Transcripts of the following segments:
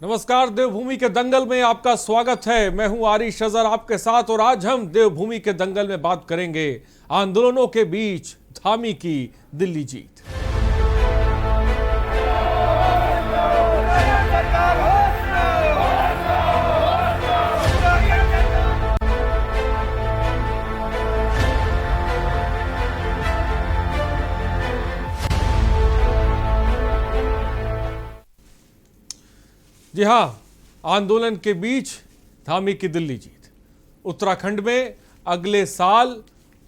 नमस्कार, देवभूमि के दंगल में आपका स्वागत है। मैं हूं आरिश अजहर आपके साथ और आज हम देवभूमि के दंगल में बात करेंगे आंदोलनों के बीच धामी की दिल्ली जीत। जी हां, आंदोलन के बीच धामी की दिल्ली जीत। उत्तराखंड में अगले साल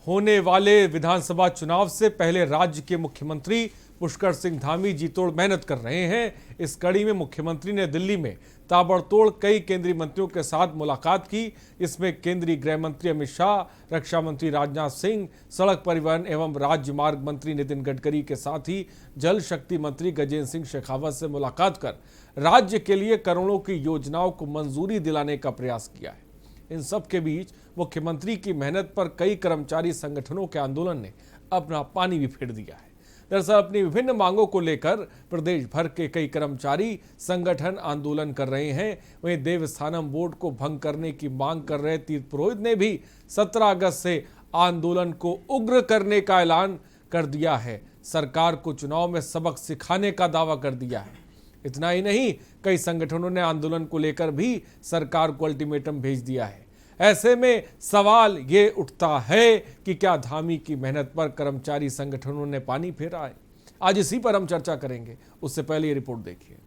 होने वाले विधानसभा चुनाव से पहले राज्य के मुख्यमंत्री पुष्कर सिंह धामी जी तोड़ मेहनत कर रहे हैं। इस कड़ी में मुख्यमंत्री ने दिल्ली में ताबड़तोड़ कई केंद्रीय मंत्रियों के साथ मुलाकात की। इसमें केंद्रीय गृह मंत्री अमित शाह, रक्षा मंत्री राजनाथ सिंह, सड़क परिवहन एवं राज्य मार्ग मंत्री नितिन गडकरी के साथ ही जल शक्ति मंत्री गजेंद्र सिंह शेखावत से मुलाकात कर राज्य के लिए करोड़ों की योजनाओं को मंजूरी दिलाने का प्रयास किया है। इन सब के बीच मुख्यमंत्री की मेहनत पर कई कर्मचारी संगठनों के आंदोलन ने अपना पानी भी फेर दिया है। दरअसल अपनी विभिन्न मांगों को लेकर प्रदेश भर के कई कर्मचारी संगठन आंदोलन कर रहे हैं। वहीं देवस्थानम बोर्ड को भंग करने की मांग कर रहे तीर्थ पुरोहित ने भी 17 अगस्त से आंदोलन को उग्र करने का ऐलान कर दिया है। सरकार को चुनाव में सबक सिखाने का दावा कर दिया है। इतना ही नहीं, कई संगठनों ने आंदोलन को लेकर भी सरकार को अल्टीमेटम भेज दिया है। ऐसे में सवाल ये उठता है कि क्या धामी की मेहनत पर कर्मचारी संगठनों ने पानी फेरा है? आज इसी पर हम चर्चा करेंगे। उससे पहले ये रिपोर्ट देखिए।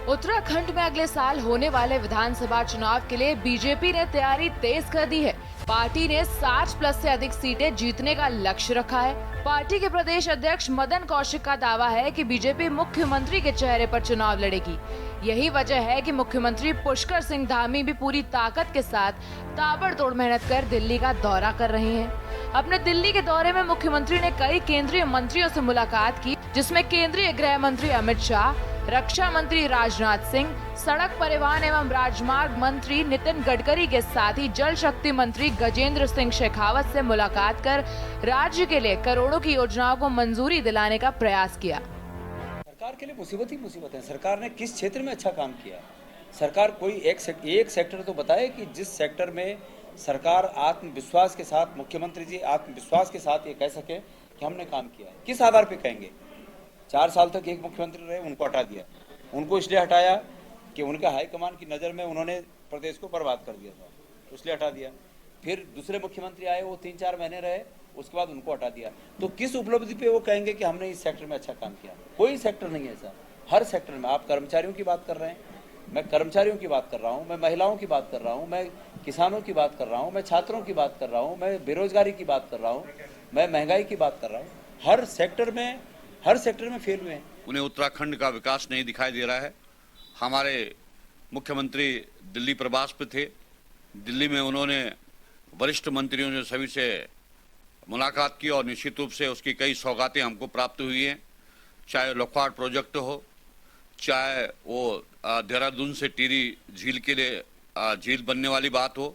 उत्तराखंड में अगले साल होने वाले विधानसभा चुनाव के लिए बीजेपी ने तैयारी तेज कर दी है। पार्टी ने 60+ से अधिक सीटें जीतने का लक्ष्य रखा है। पार्टी के प्रदेश अध्यक्ष मदन कौशिक का दावा है कि बीजेपी मुख्यमंत्री के चेहरे पर चुनाव लड़ेगी। यही वजह है कि मुख्यमंत्री पुष्कर सिंह धामी भी पूरी ताकत के साथ ताबड़तोड़ मेहनत कर दिल्ली का दौरा कर रहे हैं। अपने दिल्ली के दौरे में मुख्यमंत्री ने कई केंद्रीय मंत्रियों से मुलाकात की, जिसमें केंद्रीय गृह मंत्री अमित शाह, रक्षा मंत्री राजनाथ सिंह, सड़क परिवहन एवं राजमार्ग मंत्री नितिन गडकरी के साथ ही जल शक्ति मंत्री गजेंद्र सिंह शेखावत से मुलाकात कर राज्य के लिए करोड़ों की योजनाओं को मंजूरी दिलाने का प्रयास किया। सरकार के लिए मुसीबत ही मुसीबत है। सरकार ने किस क्षेत्र में अच्छा काम किया? सरकार कोई एक सेक्टर तो बताए कि जिस सेक्टर में सरकार आत्मविश्वास के साथ, मुख्यमंत्री जी आत्मविश्वास के साथ ये कह सके कि हमने काम किया। किस आधार पर कहेंगे? 4 साल तक एक मुख्यमंत्री रहे, उनको हटा दिया। उनको इसलिए हटाया कि उनके हाईकमान की नज़र में उन्होंने प्रदेश को बर्बाद कर दिया था, इसलिए हटा दिया। फिर दूसरे मुख्यमंत्री आए, वो 3-4 महीने रहे, उसके बाद उनको हटा दिया। तो किस उपलब्धि पे वो कहेंगे कि हमने इस सेक्टर में अच्छा काम किया? कोई सेक्टर नहीं है ऐसा। हर सेक्टर में आप कर्मचारियों की बात कर रहे हैं, मैं कर्मचारियों की बात कर रहा हूँ, मैं महिलाओं की बात कर रहा हूँ, मैं किसानों की बात कर रहा हूँ, मैं छात्रों की बात कर रहा हूँ, मैं बेरोजगारी की बात कर रहा हूँ, मैं महंगाई की बात कर रहा हूँ। हर सेक्टर में फेल हुए हैं। उन्हें उत्तराखंड का विकास नहीं दिखाई दे रहा है। हमारे मुख्यमंत्री दिल्ली प्रवास पे थे। दिल्ली में उन्होंने वरिष्ठ मंत्रियों ने सभी से मुलाकात की और निश्चित रूप से उसकी कई सौगातें हमको प्राप्त हुई हैं। चाहे लखवाड़ प्रोजेक्ट हो, चाहे वो देहरादून से टिहरी झील के लिए झील बनने वाली बात हो,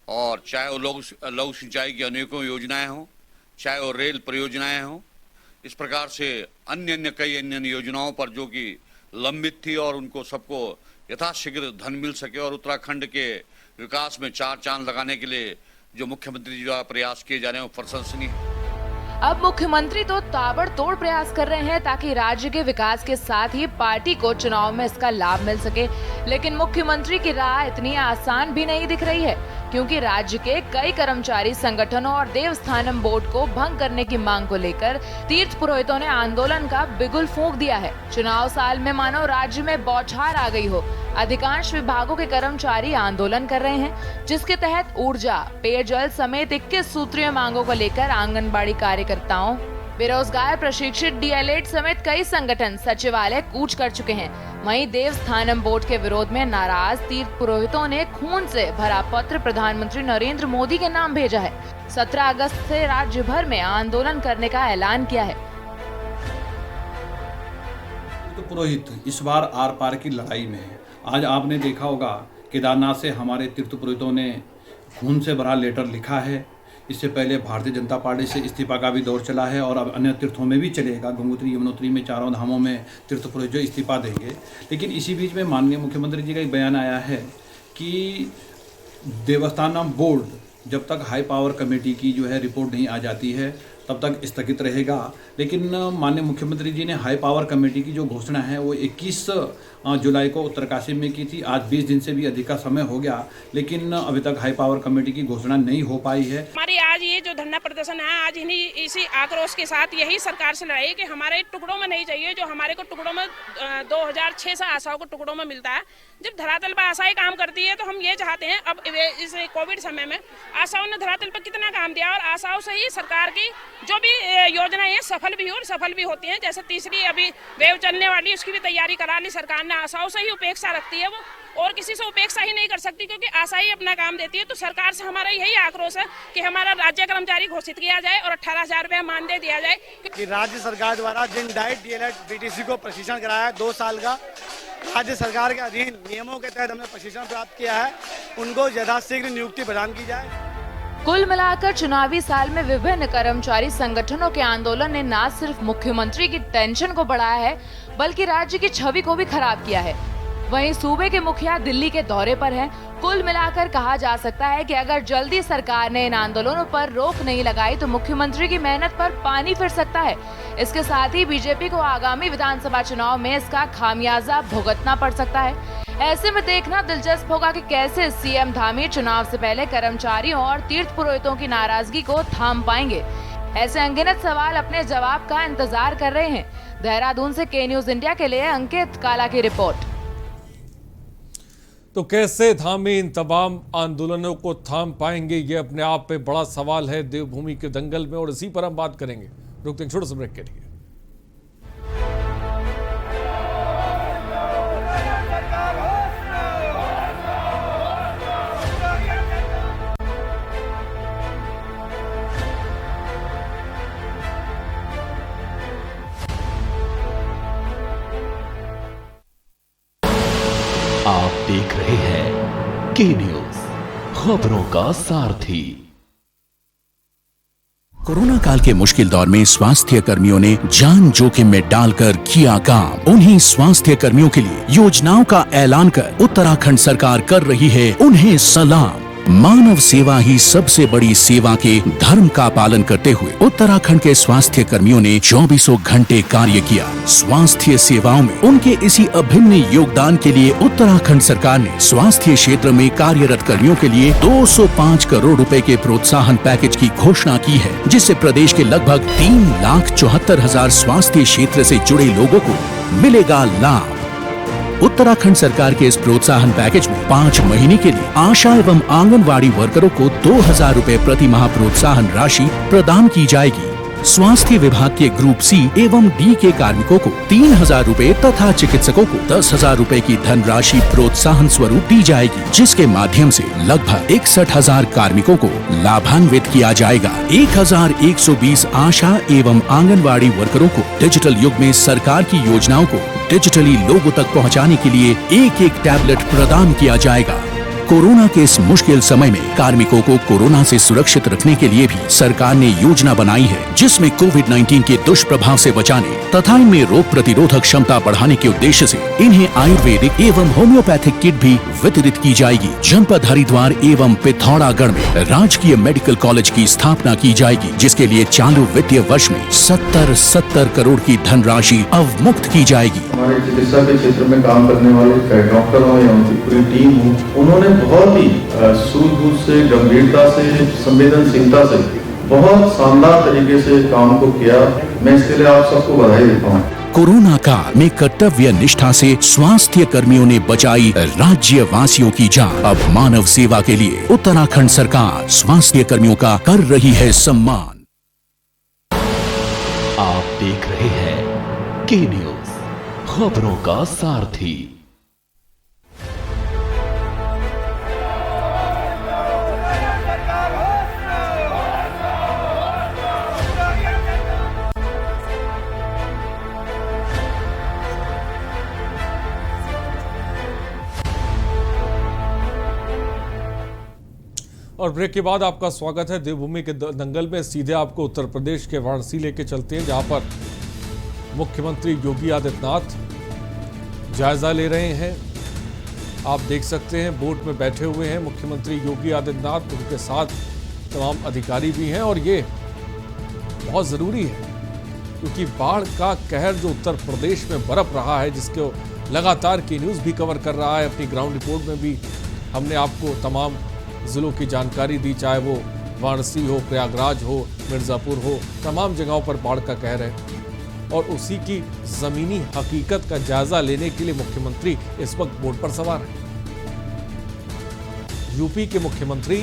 और चाहे वो लघु सिंचाई की अनेकों योजनाएं हों, चाहे वो रेल परियोजनाएं हों। इस प्रकार से कई अन्य योजनाओं पर जो कि लंबित थी और उनको सबको यथाशीघ्र धन मिल सके और उत्तराखंड के विकास में 4 चांद लगाने के लिए जो मुख्यमंत्री जी द्वारा प्रयास किए जा रहे हैं वो प्रशंसनीय है। अब मुख्यमंत्री तो ताबड़तोड़ प्रयास कर रहे हैं ताकि राज्य के विकास के साथ ही पार्टी को चुनाव में इसका लाभ मिल सके। लेकिन मुख्यमंत्री की राह इतनी आसान भी नहीं दिख रही है, क्योंकि राज्य के कई कर्मचारी संगठनों और देवस्थानम बोर्ड को भंग करने की मांग को लेकर तीर्थ पुरोहितों ने आंदोलन का बिगुल फूंक दिया है। चुनाव साल में मानो राज्य में बौछार आ गई हो। अधिकांश विभागों के कर्मचारी आंदोलन कर रहे हैं, जिसके तहत ऊर्जा, पेयजल समेत 21 सूत्रीय मांगों को लेकर आंगनबाड़ी कार्यकर्ताओं, बेरोजगार प्रशिक्षित डीएलएड समेत कई संगठन सचिवालय कूच कर चुके हैं। वहीं देवस्थानम बोर्ड के विरोध में नाराज तीर्थ पुरोहितों ने खून से भरा पत्र प्रधानमंत्री नरेंद्र मोदी के नाम भेजा है। 17 अगस्त से राज्य भर में आंदोलन करने का ऐलान किया है। पुरोहित इस बार आर पार की लड़ाई में है। आज आपने देखा होगा केदारनाथ से हमारे तीर्थ पुरोहितों ने खून से भरा लेटर लिखा है। इससे पहले भारतीय जनता पार्टी से इस्तीफा का भी दौर चला है और अब अन्य तीर्थों में भी चलेगा। गंगोत्री, यमुनोत्री में, चारों धामों में तीर्थ पुरोहित जो इस्तीफा देंगे। लेकिन इसी बीच में माननीय मुख्यमंत्री जी का एक बयान आया है कि देवस्थानम बोर्ड जब तक हाई पावर कमेटी की जो है रिपोर्ट नहीं आ जाती है तब तक स्थगित रहेगा। लेकिन माननीय मुख्यमंत्री जी ने हाई पावर कमेटी की जो घोषणा है वो 21 जुलाई को उत्तरकाशी में की थी। आज 20 दिन से भी अधिक का समय हो गया, लेकिन अभी तक हाई पावर कमेटी की घोषणा नहीं हो पाई है। हमारी आज ये जो धरना प्रदर्शन है, आज इसी आक्रोश के साथ यही सरकार से लड़ाई कि हमारे टुकड़ों में नहीं चाहिए जो हमारे को टुकड़ों में 2006 से आशाओं को टुकड़ों में मिलता है। जब धरातल पर आशाएं काम करती है तो हम ये चाहते हैं, अब इस कोविड समय में आशाओं ने धरातल पर कितना काम दिया और आशाओं से ही सरकार की जो भी योजनाएं हैं सफल भी और सफल भी होती हैं। जैसे तीसरी अभी वेव चलने वाली, उसकी भी तैयारी करा ली सरकार ने। आशाओं से ही उपेक्षा रखती है वो, और किसी से उपेक्षा ही नहीं कर सकती, क्योंकि आशा ही अपना काम देती है। तो सरकार से हमारा यही आक्रोश है कि हमारा राज्य कर्मचारी घोषित किया जाए और 18,000 रुपया मानदेय दिया जाए। कि राज्य सरकार द्वारा जिन डाइट डीएलएड बीटीसी को प्रशिक्षण कराया है 2 साल का, राज्य सरकार के अधीन नियमों के तहत हमने प्रशिक्षण प्राप्त किया है, उनको यथाशीघ्र नियुक्ति प्रदान की जाए। कुल मिलाकर चुनावी साल में विभिन्न कर्मचारी संगठनों के आंदोलन ने न सिर्फ मुख्यमंत्री की टेंशन को बढ़ाया है, बल्कि राज्य की छवि को भी खराब किया है। वहीं सूबे के मुखिया दिल्ली के दौरे पर हैं। कुल मिलाकर कहा जा सकता है कि अगर जल्दी सरकार ने इन आंदोलनों पर रोक नहीं लगाई तो मुख्यमंत्री की मेहनत पर पानी फिर सकता है। इसके साथ ही बीजेपी को आगामी विधानसभा चुनाव में इसका खामियाजा भुगतना पड़ सकता है। ऐसे में देखना दिलचस्प होगा कि कैसे सीएम धामी चुनाव से पहले कर्मचारियों और तीर्थ पुरोहितों की नाराजगी को थाम पाएंगे। ऐसे अनगिनत सवाल अपने जवाब का इंतजार कर रहे हैं। देहरादून से के न्यूज इंडिया के लिए अंकित काला की रिपोर्ट। तो कैसे धामी इन तमाम आंदोलनों को थाम पाएंगे, ये अपने आप में बड़ा सवाल है देवभूमि के दंगल में, और इसी पर हम बात करेंगे। रुकते हैं छोटे से ब्रेक के लिए। आप देख रहे हैं के न्यूज, खबरों का सारथी। कोरोना काल के मुश्किल दौर में स्वास्थ्य कर्मियों ने जान जोखिम में डालकर किया काम। उन्हीं स्वास्थ्य कर्मियों के लिए योजनाओं का ऐलान कर उत्तराखंड सरकार कर रही है उन्हें सलाम। मानव सेवा ही सबसे बड़ी सेवा के धर्म का पालन करते हुए उत्तराखंड के स्वास्थ्य कर्मियों ने 24 घंटे कार्य किया। स्वास्थ्य सेवाओं में उनके इसी अभिन्न योगदान के लिए उत्तराखंड सरकार ने स्वास्थ्य क्षेत्र में कार्यरत कर्मियों के लिए 205 करोड़ रुपए के प्रोत्साहन पैकेज की घोषणा की है, जिससे प्रदेश के लगभग 3,74,000 स्वास्थ्य क्षेत्र से जुड़े लोगों को मिलेगा लाभ। उत्तराखंड सरकार के इस प्रोत्साहन पैकेज में 5 महीने के लिए आशा एवं आंगनवाड़ी वर्करों को 2,000 रुपए प्रति माह प्रोत्साहन राशि प्रदान की जाएगी। स्वास्थ्य विभाग के ग्रुप सी एवं डी के कार्मिकों को 3,000 रुपए तथा चिकित्सकों को 10,000 रुपए की धनराशि प्रोत्साहन स्वरूप दी जाएगी, जिसके माध्यम से लगभग 61,000 कार्मिकों को लाभान्वित किया जाएगा। 1,120 आशा एवं आंगनवाड़ी वर्करों को डिजिटल युग में सरकार की योजनाओं को डिजिटली लोगों तक पहुंचाने के लिए एक टैबलेट प्रदान किया जाएगा। कोरोना के इस मुश्किल समय में कार्मिकों को कोरोना से सुरक्षित रखने के लिए भी सरकार ने योजना बनाई है, जिसमें कोविड-19 के दुष्प्रभाव से बचाने तथा इनमें रोग प्रतिरोधक क्षमता बढ़ाने के उद्देश्य से इन्हें आयुर्वेदिक एवं होम्योपैथिक किट भी वितरित की जाएगी। जनपद हरिद्वार एवं पिथौरागढ़ में राजकीय मेडिकल कॉलेज की स्थापना की जाएगी, जिसके लिए चालू वित्तीय वर्ष में 70 करोड़ की धनराशि अवमुक्त की जाएगी। हमारे चिकित्सा के क्षेत्र में काम करने वाले डॉक्टरों या उनकी पूरी टीम हो, उन्होंने बहुत ही सूझबूझ से, गंभीरता से, संवेदनशीलता से बहुत शानदार तरीके से काम को किया। मैं इसके लिए आप सबको बधाई देता हूँ। कोरोना काल में कर्तव्य निष्ठा से स्वास्थ्य कर्मियों ने बचाई राज्य वासियों की जान। अब मानव सेवा के लिए उत्तराखंड सरकार स्वास्थ्य कर्मियों का कर रही है सम्मान। आप देख रहे हैं के न्यूज, खबरों का सारथी। और ब्रेक के बाद आपका स्वागत है देवभूमि के दंगल में। सीधे आपको उत्तर प्रदेश के वाराणसी लेके चलते हैं, जहां पर मुख्यमंत्री योगी आदित्यनाथ जायजा ले रहे हैं। आप देख सकते हैं बोट में बैठे हुए हैं मुख्यमंत्री योगी आदित्यनाथ, उनके साथ तमाम अधिकारी भी हैं। और ये बहुत ज़रूरी है क्योंकि बाढ़ का कहर जो उत्तर प्रदेश में बरप रहा है, जिसको लगातार की न्यूज़ भी कवर कर रहा है। अपनी ग्राउंड रिपोर्ट में भी हमने आपको तमाम ज़िलों की जानकारी दी, चाहे वो वाराणसी हो, प्रयागराज हो, मिर्ज़ापुर हो, तमाम जगहों पर बाढ़ का कहर है। और उसी की ज़मीनी हकीकत का जायजा लेने के लिए मुख्यमंत्री इस वक्त बोट पर सवार हैं। यूपी के मुख्यमंत्री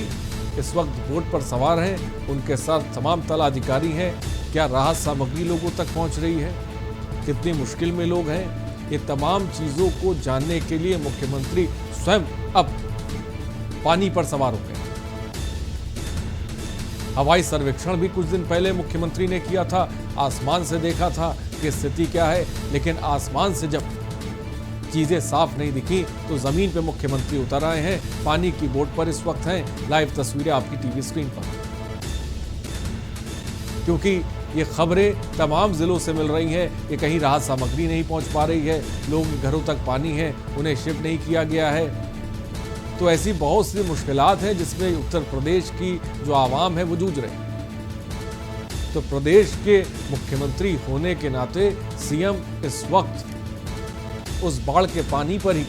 इस वक्त बोट पर सवार हैं, उनके साथ तमाम तला अधिकारी हैं। क्या राहत सामग्री लोगों तक पहुंच रही है, कितनी मुश्किल में लोग हैं, ये तमाम चीज़ों को जानने के लिए मुख्यमंत्री स्वयं अब पानी पर सवार हो गए। हवाई सर्वेक्षण भी कुछ दिन पहले मुख्यमंत्री ने किया था, आसमान से देखा था कि स्थिति क्या है, लेकिन आसमान से जब चीजें साफ नहीं दिखी तो जमीन पे मुख्यमंत्री उतर आए हैं। पानी की बोट पर इस वक्त हैं। लाइव तस्वीरें आपकी टीवी स्क्रीन पर, क्योंकि ये खबरें तमाम जिलों से मिल रही हैं कि कहीं राहत सामग्री नहीं पहुंच पा रही है, लोगों के घरों तक पानी है, उन्हें शिफ्ट नहीं किया गया है। तो ऐसी बहुत सी मुश्किलात हैं जिसमें उत्तर प्रदेश की जो आवाम है वो जूझ रहे हैं। तो प्रदेश के मुख्यमंत्री होने के नाते सीएम इस वक्त उस बाढ़ के पानी पर ही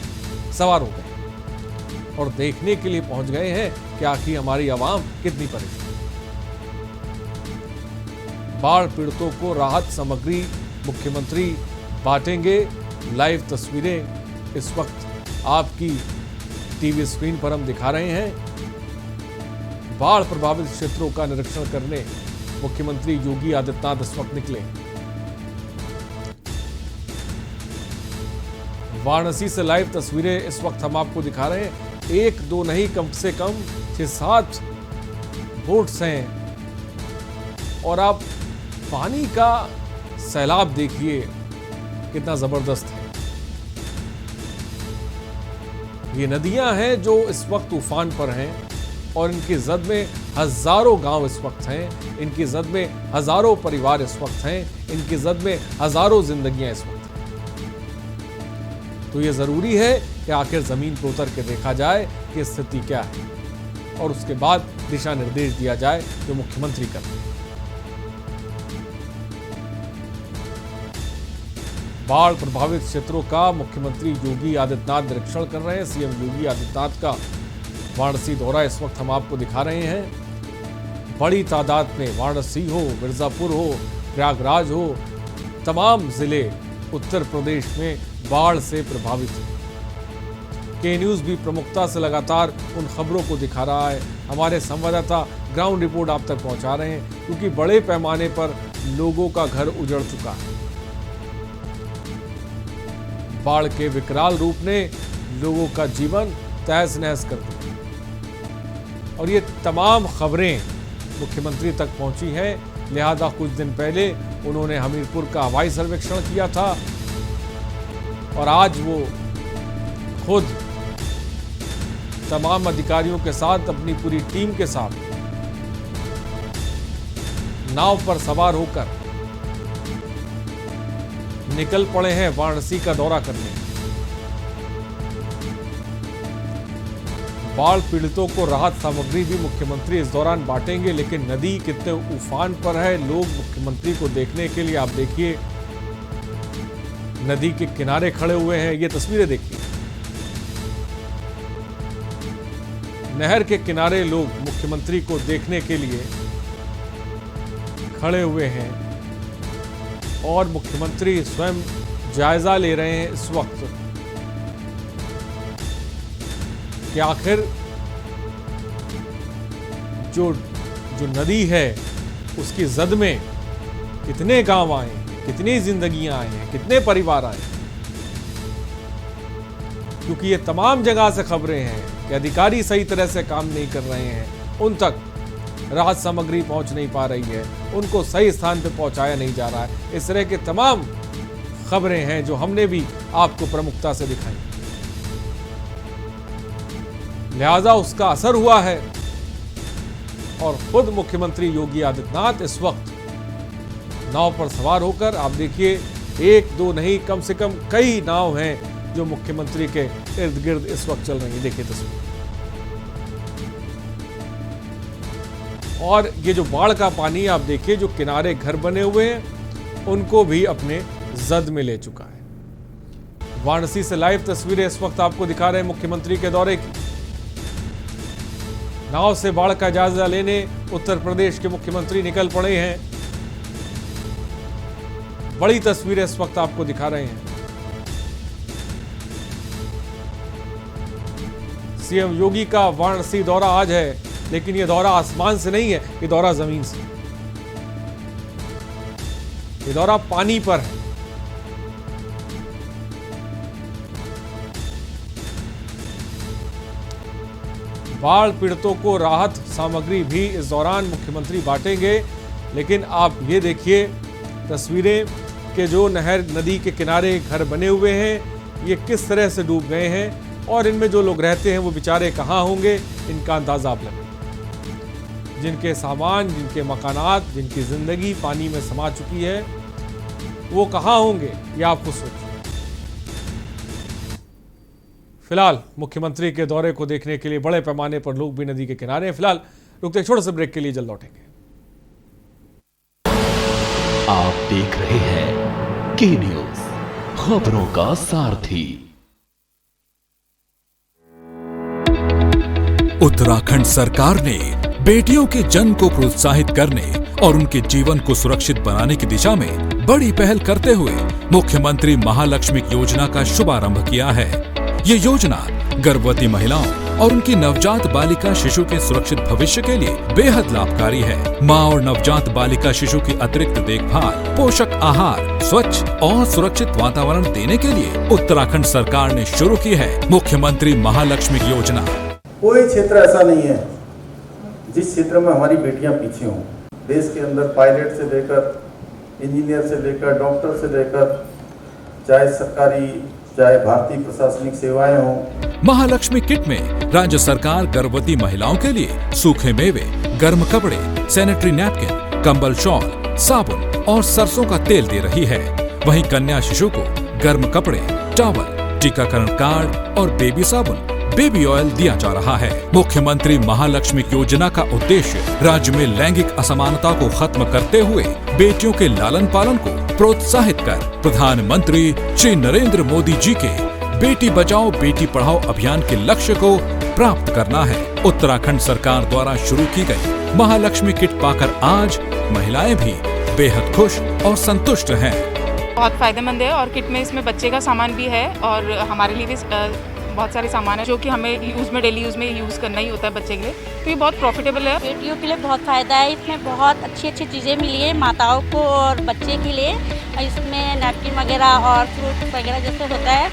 सवार हो गए और देखने के लिए पहुंच गए हैं कि आखिर हमारी आवाम कितनी परेशान। बाढ़ पीड़ितों को राहत सामग्री मुख्यमंत्री बांटेंगे। लाइव तस्वीरें इस वक्त आपकी टीवी स्क्रीन पर हम दिखा रहे हैं। बाढ़ प्रभावित क्षेत्रों का निरीक्षण करने मुख्यमंत्री योगी आदित्यनाथ इस वक्त निकले। वाराणसी से लाइव तस्वीरें इस वक्त हम आपको दिखा रहे हैं। एक दो नहीं, कम से कम 6-7 बोट्स हैं और आप पानी का सैलाब देखिए कितना जबरदस्त है। ये नदियां हैं जो इस वक्त तूफान पर हैं और इनकी जद में हजारों गांव इस वक्त हैं, इनकी जद में हजारों परिवार इस वक्त हैं, इनकी जद में हजारों जिंदगियां इस वक्त हैं। तो ये जरूरी है कि आखिर जमीन पर उतर के देखा जाए कि स्थिति क्या है और उसके बाद दिशा निर्देश दिया जाए जो मुख्यमंत्री करते हैं। बाढ़ प्रभावित क्षेत्रों का मुख्यमंत्री योगी आदित्यनाथ निरीक्षण कर रहे हैं। सीएम योगी आदित्यनाथ का वाराणसी दौरा इस वक्त हम आपको दिखा रहे हैं। बड़ी तादाद में वाराणसी हो, मिर्जापुर हो, प्रयागराज हो, तमाम जिले उत्तर प्रदेश में बाढ़ से प्रभावित हैं। के न्यूज़ भी प्रमुखता से लगातार उन खबरों को दिखा रहा है। हमारे संवाददाता ग्राउंड रिपोर्ट आप तक पहुंचा रहे हैं, क्योंकि बड़े पैमाने पर लोगों का घर उजड़ चुका है। बाढ़ के विकराल रूप ने लोगों का जीवन तहस नहस कर दिया और ये तमाम खबरें मुख्यमंत्री तक पहुंची हैं। लिहाजा कुछ दिन पहले उन्होंने हमीरपुर का हवाई सर्वेक्षण किया था और आज वो खुद तमाम अधिकारियों के साथ, अपनी पूरी टीम के साथ नाव पर सवार होकर निकल पड़े हैं वाराणसी का दौरा करने। बाढ़ पीड़ितों को राहत सामग्री भी मुख्यमंत्री इस दौरान बांटेंगे, लेकिन नदी कितने उफान पर है। लोग मुख्यमंत्री को देखने के लिए, आप देखिए, नदी के किनारे खड़े हुए हैं। ये तस्वीरें देखिए, नहर के किनारे लोग मुख्यमंत्री को देखने के लिए खड़े हुए हैं और मुख्यमंत्री स्वयं जायजा ले रहे हैं इस वक्त कि आखिर जो नदी है उसकी जद में कितने गांव आए हैं, कितनी जिंदगियां आई हैं, कितने परिवार आए हैं। क्योंकि ये तमाम जगह से खबरें हैं कि अधिकारी सही तरह से काम नहीं कर रहे हैं, उन तक राहत सामग्री पहुंच नहीं पा रही है, उनको सही स्थान पर पहुंचाया नहीं जा रहा है। इस तरह के तमाम खबरें हैं जो हमने भी आपको प्रमुखता से दिखाई। लिहाजा उसका असर हुआ है और खुद मुख्यमंत्री योगी आदित्यनाथ इस वक्त नाव पर सवार होकर, आप देखिए एक दो नहीं कम से कम कई नाव हैं जो मुख्यमंत्री के इर्द गिर्द इस वक्त चल रही है। देखिए तस्वीर। और ये जो बाढ़ का पानी आप देखिए, जो किनारे घर बने हुए हैं उनको भी अपने जद में ले चुका है। वाराणसी से लाइव तस्वीरें इस वक्त आपको दिखा रहे हैं मुख्यमंत्री के दौरे की। नाव से बाढ़ का जायजा लेने उत्तर प्रदेश के मुख्यमंत्री निकल पड़े हैं। बड़ी तस्वीरें इस वक्त आपको दिखा रहे हैं। सीएम योगी का वाराणसी दौरा आज है, लेकिन यह दौरा आसमान से नहीं है, यह दौरा जमीन से, यह दौरा पानी पर है। बाढ़ पीड़ितों को राहत सामग्री भी इस दौरान मुख्यमंत्री बांटेंगे। लेकिन आप ये देखिए तस्वीरें कि जो नहर नदी के किनारे घर बने हुए हैं ये किस तरह से डूब गए हैं, और इनमें जो लोग रहते हैं वो बेचारे कहाँ होंगे, इनका अंदाजा आप लगाएं। जिनके सामान, जिनके मकानात, जिनकी जिंदगी पानी में समा चुकी है, वो कहाँ होंगे ये आपको सोचिए। फिलहाल मुख्यमंत्री के दौरे को देखने के लिए बड़े पैमाने पर लोग भी नदी के किनारे हैं। फिलहाल रुकते छोटे से ब्रेक के लिए जल्द लौटेंगे। आप देख रहे हैं के न्यूज, खबरों का सारथी। उत्तराखंड सरकार ने बेटियों के जन्म को प्रोत्साहित करने और उनके जीवन को सुरक्षित बनाने की दिशा में बड़ी पहल करते हुए मुख्यमंत्री महालक्ष्मी योजना का शुभारंभ किया है। ये योजना गर्भवती महिलाओं और उनकी नवजात बालिका शिशु के सुरक्षित भविष्य के लिए बेहद लाभकारी है। माँ और नवजात बालिका शिशु की अतिरिक्त देखभाल, पोषक आहार, स्वच्छ और सुरक्षित वातावरण देने के लिए उत्तराखंड सरकार ने शुरू की है मुख्यमंत्री महालक्ष्मी योजना। कोई क्षेत्र ऐसा नहीं है जिस क्षेत्र में हमारी बेटियां पीछे हों। देश के अंदर पायलट से लेकर, इंजीनियर से लेकर, डॉक्टर से लेकर, चाहे सरकारी चाहे भारतीय प्रशासनिक सेवाएं हों। महालक्ष्मी किट में राज्य सरकार गर्भवती महिलाओं के लिए सूखे मेवे, गर्म कपड़े, सैनिटरी नैपकिन, कंबल शॉल, साबुन और सरसों का तेल दे रही है। वहीं कन्या शिशु को गर्म कपड़े, टॉवल, टीकाकरण कार्ड और बेबी साबुन, बेबी ऑयल दिया जा रहा है। मुख्यमंत्री महालक्ष्मी योजना का उद्देश्य राज्य में लैंगिक असमानता को खत्म करते हुए बेटियों के लालन पालन को प्रोत्साहित कर प्रधानमंत्री श्री नरेंद्र मोदी जी के बेटी बचाओ बेटी पढ़ाओ अभियान के लक्ष्य को प्राप्त करना है। उत्तराखंड सरकार द्वारा शुरू की गई महालक्ष्मी किट पाकर आज महिलाएं भी बेहद खुश और संतुष्ट हैं। बहुत फायदेमंद है और किट में इसमें बच्चे का सामान भी है और हमारे लिए भी बहुत सारे सामान है जो कि हमें डेली यूज़ में यूज़ करना ही होता है बच्चे के लिए, तो ये बहुत प्रॉफिटेबल है। बेटियों के लिए बहुत फ़ायदा है, इसमें बहुत अच्छी अच्छी चीज़ें मिली है माताओं को और बच्चे के लिए। इसमें नैपकिन वगैरह और फ्रूट वगैरह जैसे होता है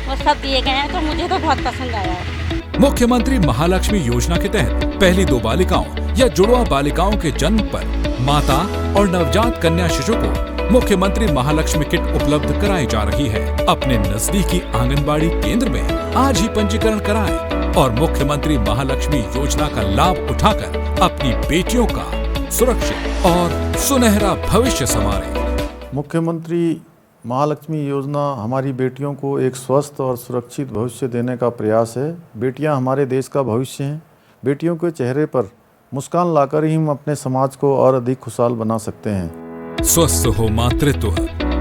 वो सब दिए गए हैं, तो मुझे तो बहुत पसंद आया है। मुख्यमंत्री महालक्ष्मी योजना के तहत पहली 2 बालिकाओं या जुड़वा बालिकाओं के जन्म पर माता और नवजात कन्या शिशु को मुख्यमंत्री महालक्ष्मी किट उपलब्ध कराई जा रही है। अपने नजदीकी आंगनबाड़ी केंद्र में आज ही पंजीकरण कराएं और मुख्यमंत्री महालक्ष्मी योजना का लाभ उठाकर अपनी बेटियों का सुरक्षित और सुनहरा भविष्य संवारें। मुख्यमंत्री महालक्ष्मी योजना हमारी बेटियों को एक स्वस्थ और सुरक्षित भविष्य देने का प्रयास है। बेटियां हमारे देश का भविष्य हैं। बेटियों के चेहरे पर मुस्कान लाकर ही हम अपने समाज को और अधिक खुशहाल बना सकते हैं। स्वस्थ हो मातृत्व,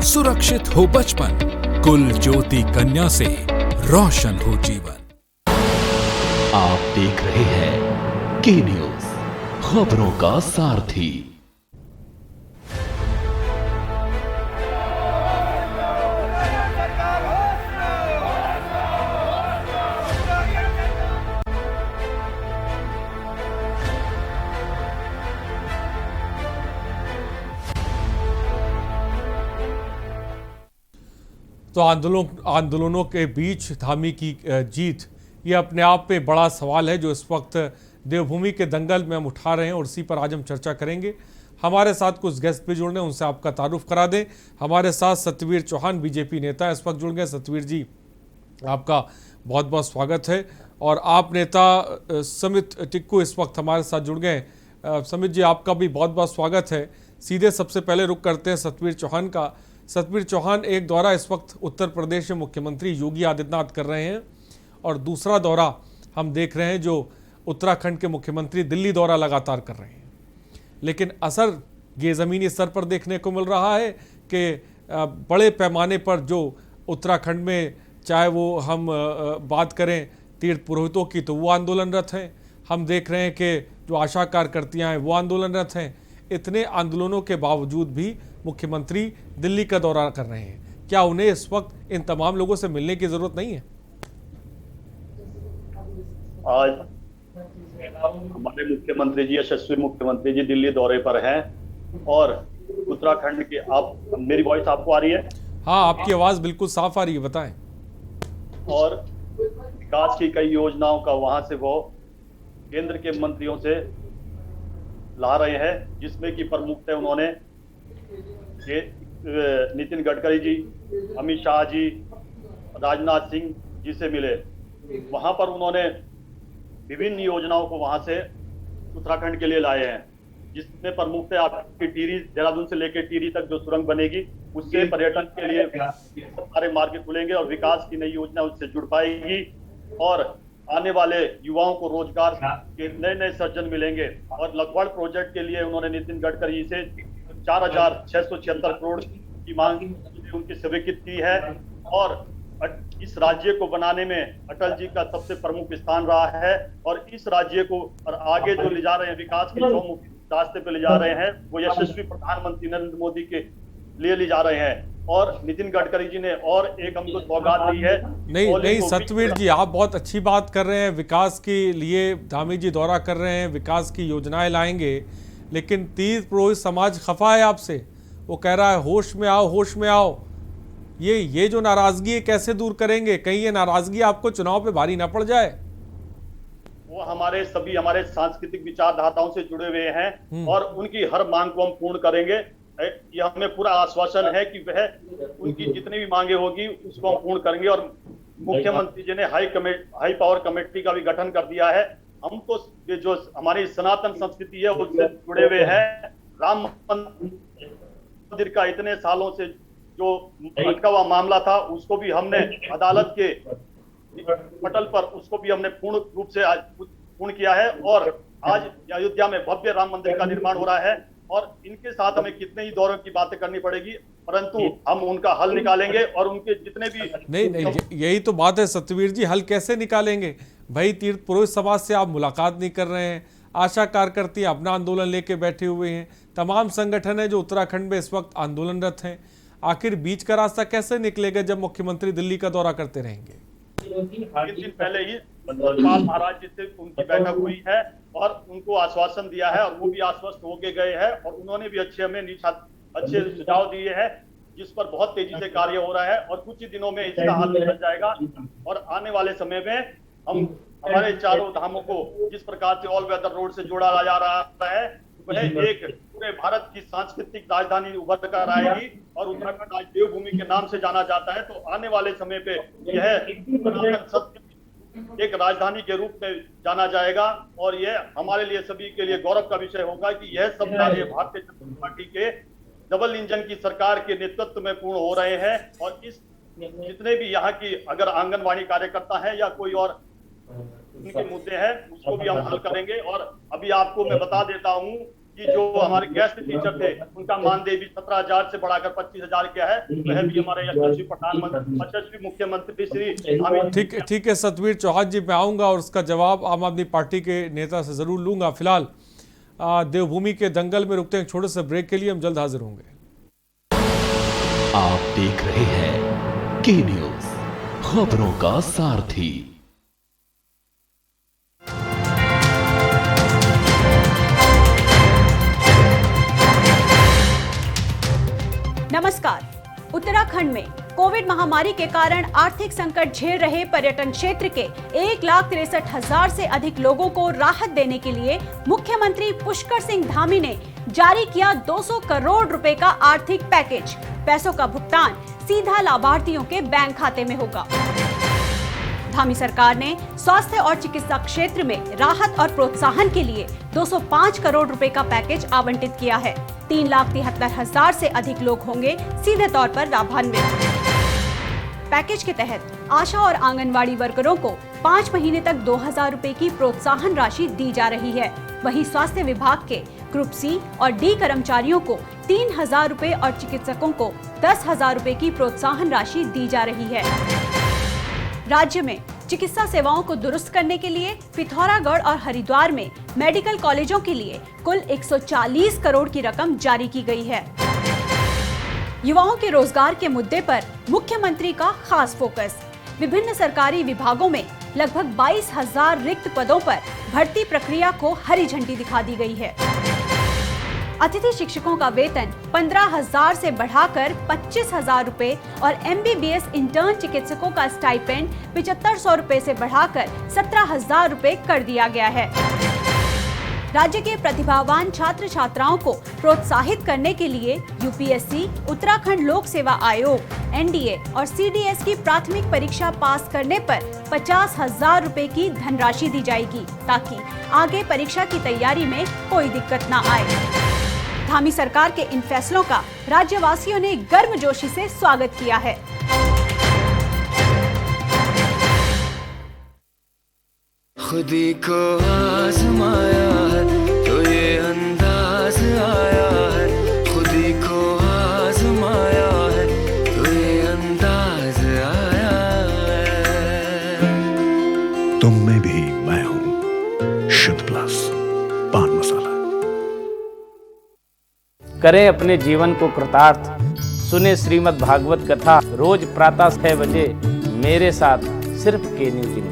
सुरक्षित हो बचपन, कुल ज्योति कन्या से रोशन हो जीवन। आप देख रहे हैं के न्यूज, खबरों का सारथी। तो आंदोलनों के बीच धामी की जीत, ये अपने आप में बड़ा सवाल है जो इस वक्त देवभूमि के दंगल में हम उठा रहे हैं और इसी पर आज हम चर्चा करेंगे। हमारे साथ कुछ गेस्ट भी जुड़ रहे हैं, उनसे आपका तारुफ करा दें। हमारे साथ सतवीर चौहान बीजेपी नेता इस वक्त जुड़ गए। सतवीर जी, आपका बहुत बहुत स्वागत है। और आप नेता समित टिक्कू इस वक्त हमारे साथ जुड़ गए। समित जी, आपका भी बहुत बहुत स्वागत है। सीधे सबसे पहले रुख करते हैं सतवीर चौहान का। सतवीर चौहान, एक दौरा इस वक्त उत्तर प्रदेश में मुख्यमंत्री योगी आदित्यनाथ कर रहे हैं और दूसरा दौरा हम देख रहे हैं जो उत्तराखंड के मुख्यमंत्री दिल्ली दौरा लगातार कर रहे हैं, लेकिन असर ये ज़मीनी स्तर पर देखने को मिल रहा है कि बड़े पैमाने पर जो उत्तराखंड में, चाहे वो हम बात करें तीर्थ पुरोहितों की, तो वो आंदोलनरत हैं। हम देख रहे हैं कि जो आशा कार्यकर्तियाँ हैं वो आंदोलनरत हैं। इतने आंदोलनों के बावजूद भी मुख्यमंत्री दिल्ली का दौरा कर रहे हैं। क्या उन्हें इस वक्त इन तमाम लोगों से मिलने की जरूरत नहीं है? आज हमारे मुख्यमंत्री जी, यशस्वी मुख्यमंत्री जी दिल्ली दौरे पर हैं और उत्तराखंड के, आप, मेरी वॉइस आपको आ रही है? हाँ, आपकी आवाज बिल्कुल साफ आ रही है, बताएं। और विकास की कई योजनाओं का वहां से वो केंद्र के मंत्रियों से ला रहे हैं, जिसमें कि प्रमुख थे उन्होंने नितिन गडकरी जी, अमित शाह जी, राजनाथ सिंह जी से मिले। वहां पर उन्होंने विभिन्न योजनाओं को वहां से उत्तराखंड के लिए लाए हैं, जिसमें प्रमुख थे आपकी टिहरी, देहरादून से लेकर टिहरी तक जो सुरंग बनेगी, उससे पर्यटन के लिए सारे मार्ग खुलेंगे और विकास की नई योजना उससे जुड़ पाएगी और आने वाले युवाओं को रोजगार के नए नए सर्जन मिलेंगे। और लखवाड़ प्रोजेक्ट के लिए उन्होंने नितिन गडकरी से 4,676 करोड़ की मांग उनकी स्वीकृत की है और इस राज्य को बनाने में अटल जी का सबसे प्रमुख स्थान रहा है और इस राज्य को और आगे जो ले जा रहे हैं, विकास के जो रास्ते पे ले जा रहे हैं, वो यशस्वी प्रधानमंत्री नरेंद्र मोदी के लिए ले जा रहे हैं। और नितिन गडकरी जी ने और एक हमको सौगात दी है। नहीं सतवीर जी, आप बहुत अच्छी बात कर रहे हैं, विकास के लिए धामी जी दौरा कर रहे हैं, विकास की योजनाएं लाएंगे, लेकिन तीर्थ पुरोहित समाज खफा है आपसे। वो कह रहा है होश में आओ, होश में आओ। ये जो नाराजगी है कैसे दूर करेंगे? कहीं ये नाराजगी आपको चुनाव पे भारी ना पड़ जाए? वो हमारे सांस्कृतिक विचारधाराओं से जुड़े हुए हैं और उनकी हर मांग को हम पूर्ण करेंगे। ये हमें पूरा आश्वासन है कि वह उनकी जितनी भी मांगे होगी उसको हम पूर्ण करेंगे। और मुख्यमंत्री जी ने हाई पावर कमेटी का भी गठन कर दिया है। हम तो ये जो हमारी सनातन संस्कृति है उससे जुड़े हुए हैं। राम मंदिर का इतने सालों से जो अटका हुआ मामला था, उसको भी हमने अदालत के पटल पर उसको भी हमने पूर्ण रूप से पूर्ण किया है और आज अयोध्या में भव्य राम मंदिर का निर्माण हो रहा है। और इनके साथ हमें कितने ही दौरों की बातें करनी पड़ेगी, परंतु हम उनका हल निकालेंगे और उनके जितने भी नहीं, यही तो बात है सतवीर जी, हल कैसे निकालेंगे भाई? तीर्थ पुरोहित समाज से आप मुलाकात नहीं कर रहे हैं, आशा कार्यकर्तियां अपना आंदोलन लेके बैठे हुए हैं, तमाम संगठन है जो उत्तराखंड में इस वक्त आंदोलनरत हैं। आखिर बीच का रास्ता कैसे निकलेगा जब मुख्यमंत्री दिल्ली का दौरा करते रहेंगे? 3 दिन पहले ही राज्यपाल महाराज जी से उनकी बैठक हुई है और उनको आश्वासन दिया है और वो भी आश्वस्त होके गए हैं और उन्होंने भी अच्छे सुझाव दिए हैं, जिस पर बहुत तेजी से कार्य हो रहा है और कुछ ही दिनों में इसका हल निकल जाएगा। और आने वाले समय में हम हमारे चारों धामों को जिस प्रकार से ऑल वेदर रोड से जोड़ा जा रहा है, वह एक पूरे भारत की सांस्कृतिक राजधानी उभर कर आएगी और उत्तराखंड आज देवभूमि के नाम से जाना जाता है। तो आने वाले समय पे यह एक राजधानी के रूप में जाना जाएगा और यह हमारे लिए सभी के लिए गौरव का विषय होगा कि यह सब कार्य भारतीय जनता पार्टी के डबल इंजन की सरकार के नेतृत्व में पूर्ण हो रहे हैं। और इस जितने भी यहाँ की अगर आंगनबाड़ी कार्यकर्ता है या कोई और उनके मुद्दे हैं, उसको भी हम हल करेंगे। और अभी आपको मैं बता देता हूँ कि जो हमारे गेस्ट टीचर थे उनका मानदेय भी 17,000 से बढ़ाकर 25,000 किया है। वह भी हमारे यशस्वी प्रधानमंत्री, यशस्वी मुख्यमंत्री श्री ठीक है सतवीर चौहान जी, मैं आऊंगा और उसका जवाब आम आदमी पार्टी के नेता से जरूर लूंगा। फिलहाल देवभूमि के दंगल में रुकते हैं छोटे से ब्रेक के लिए, हम जल्द हाजिर होंगे। आप देख रहे हैं के न्यूज, खबरों का सारथी। नमस्कार। उत्तराखंड में कोविड महामारी के कारण आर्थिक संकट झेल रहे पर्यटन क्षेत्र के 1,63,000 से अधिक लोगों को राहत देने के लिए मुख्यमंत्री पुष्कर सिंह धामी ने जारी किया 200 करोड़ रुपए का आर्थिक पैकेज। पैसों का भुगतान सीधा लाभार्थियों के बैंक खाते में होगा। धामी सरकार ने स्वास्थ्य और चिकित्सा क्षेत्र में राहत और प्रोत्साहन के लिए 205 करोड़ रुपए का पैकेज आवंटित किया है। 3,73,000 से अधिक लोग होंगे सीधे तौर पर लाभान्वित। पैकेज के तहत आशा और आंगनवाड़ी वर्करों को 5 महीने तक 2,000 रुपए की प्रोत्साहन राशि दी जा रही है। वहीं स्वास्थ्य विभाग के ग्रुप सी और डी कर्मचारियों को 3,000 रुपए और चिकित्सकों को 10,000 रुपए की प्रोत्साहन राशि दी जा रही है। राज्य में चिकित्सा सेवाओं को दुरुस्त करने के लिए पिथौरागढ़ और हरिद्वार में मेडिकल कॉलेजों के लिए कुल 140 करोड़ की रकम जारी की गई है। युवाओं के रोजगार के मुद्दे पर मुख्यमंत्री का खास फोकस। विभिन्न सरकारी विभागों में लगभग 22,000 रिक्त पदों पर भर्ती प्रक्रिया को हरी झंडी दिखा दी गई है। अतिथि शिक्षकों का वेतन 15,000 से बढ़ाकर 25,000 रुपए और MBBS इंटर्न चिकित्सकों का स्टाइपेंड 7,500 रुपए से बढ़ाकर 17,000 रुपए कर दिया गया है। राज्य के प्रतिभावान छात्र छात्राओं को प्रोत्साहित करने के लिए UPSC, उत्तराखंड लोक सेवा आयोग, NDA और CDS की प्राथमिक परीक्षा पास करने पर 50,000 रुपए की धनराशि दी जाएगी ताकि आगे परीक्षा की तैयारी में कोई दिक्कत न आए। धामी सरकार के इन फैसलों का राज्यवासियों ने गर्मजोशी से स्वागत किया है। खुदी को आजमाया है तो ये अंदाज आया है, खुदी को आजमाया है तो ये अंदाज आया है। तुम में भी मैं हूं, शुद्ध प्लस पान मसाला। करें अपने जीवन को कृतार्थ, सुने श्रीमद् भागवत कथा रोज प्रातः 6 बजे मेरे साथ सिर्फ के न्यूज इंडिया।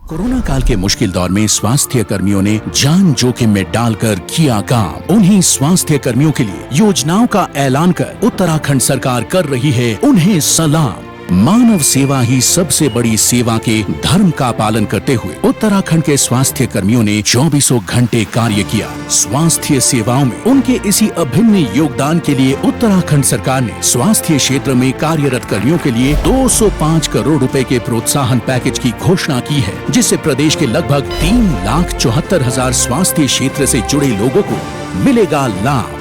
कोरोना काल के मुश्किल दौर में स्वास्थ्य कर्मियों ने जान जोखिम में डालकर किया काम। उन्हीं स्वास्थ्य कर्मियों के लिए योजनाओं का ऐलान कर उत्तराखंड सरकार कर रही है उन्हें सलाम। मानव सेवा ही सबसे बड़ी सेवा के धर्म का पालन करते हुए उत्तराखंड के स्वास्थ्य कर्मियों ने 24 घंटे कार्य किया। स्वास्थ्य सेवाओं में उनके इसी अभिन्न योगदान के लिए उत्तराखंड सरकार ने स्वास्थ्य क्षेत्र में कार्यरत कर्मियों के लिए 205 करोड़ रुपए के प्रोत्साहन पैकेज की घोषणा की है, जिससे प्रदेश के लगभग 3,74,000 स्वास्थ्य क्षेत्र से जुड़े लोगों को मिलेगा लाभ।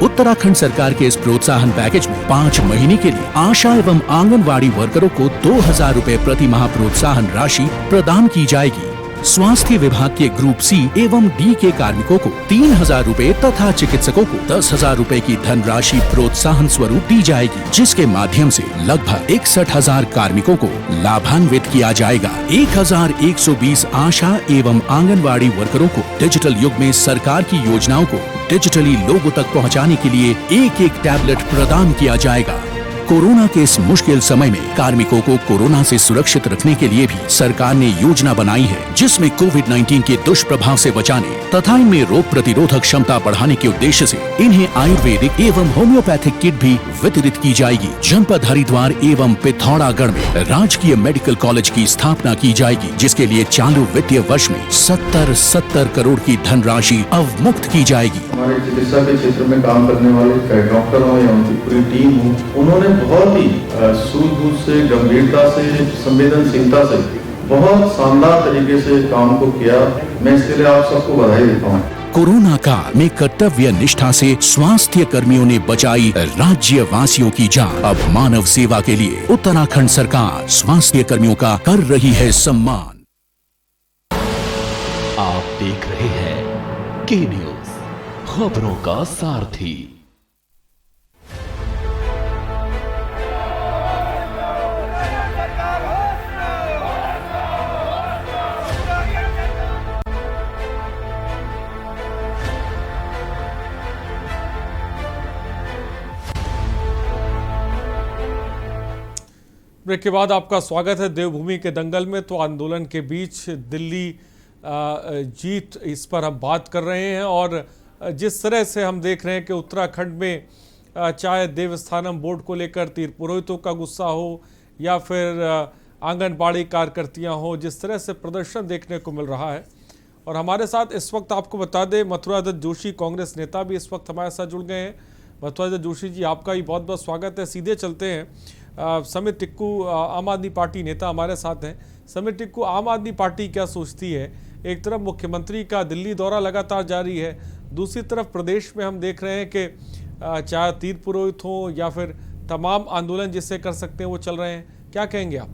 उत्तराखंड सरकार के इस प्रोत्साहन पैकेज में 5 महीने के लिए आशा एवं आंगनवाड़ी वर्करों को 2,000 रुपए प्रति माह प्रोत्साहन राशि प्रदान की जाएगी। स्वास्थ्य विभाग के ग्रुप सी एवं डी के कार्मिकों को 3,000 रुपए तथा चिकित्सकों को 10,000 रुपए की धनराशि प्रोत्साहन स्वरूप दी जाएगी, जिसके माध्यम से लगभग 61,000 कार्मिकों को लाभान्वित किया जाएगा। 1,120 आशा एवं आंगनवाड़ी वर्करों को डिजिटल युग में सरकार की योजनाओं को डिजिटली लोगों तक पहुंचाने के लिए एक टैबलेट प्रदान किया जाएगा। कोरोना के इस मुश्किल समय में कार्मिकों को कोरोना से सुरक्षित रखने के लिए भी सरकार ने योजना बनाई है, जिसमें कोविड-19 के दुष्प्रभाव से बचाने तथा इनमें रोग प्रतिरोधक क्षमता बढ़ाने के उद्देश्य से इन्हें आयुर्वेदिक एवं होम्योपैथिक किट भी वितरित की जाएगी। जनपद हरिद्वार एवं पिथौरागढ़ में राजकीय मेडिकल कॉलेज की स्थापना की जाएगी, जिसके लिए चालू वित्तीय वर्ष में 70 करोड़ की धनराशि अवमुक्त की जाएगी। हमारे चिकित्सा के क्षेत्र में काम करने वाले डॉक्टरों या उनकी पूरी टीम हो, उन्होंने बहुत ही सूझबूझ से, गंभीरता से, संवेदनशीलता से बहुत शानदार तरीके से काम को किया। मैं इसके लिए आप सबको बधाई देता हूँ। कोरोना काल में कर्तव्य निष्ठा से स्वास्थ्य कर्मियों ने बचाई राज्यवासियों की जान। अब मानव सेवा के लिए उत्तराखंड सरकार स्वास्थ्य कर्मियों का कर रही है सम्मान। आप देख रहे हैं के न्यूज, खबरों का सारथी। ब्रेक के बाद आपका स्वागत है। देवभूमि के दंगल में तो आंदोलन के बीच दिल्ली जीत, इस पर हम बात कर रहे हैं। और जिस तरह से हम देख रहे हैं कि उत्तराखंड में चाहे देवस्थानम बोर्ड को लेकर तीर पुरोहितों का गुस्सा हो या फिर आंगनबाड़ी कार्यकर्तियां हो, जिस तरह से प्रदर्शन देखने को मिल रहा है। और हमारे साथ इस वक्त आपको बता दें, मथुरा दत्त जोशी कांग्रेस नेता भी इस वक्त हमारे साथ जुड़ गए हैं। बथुआ जोशी जी, आपका ही बहुत बहुत स्वागत है। सीधे चलते हैं, समित टिक्कू आम आदमी पार्टी नेता हमारे साथ हैं। समित टिक्कू, आम आदमी पार्टी क्या सोचती है? एक तरफ मुख्यमंत्री का दिल्ली दौरा लगातार जारी है, दूसरी तरफ प्रदेश में हम देख रहे हैं कि चाहे तीर्थ पुरोहित हो या फिर तमाम आंदोलन जिससे कर सकते हैं वो चल रहे हैं, क्या कहेंगे आप?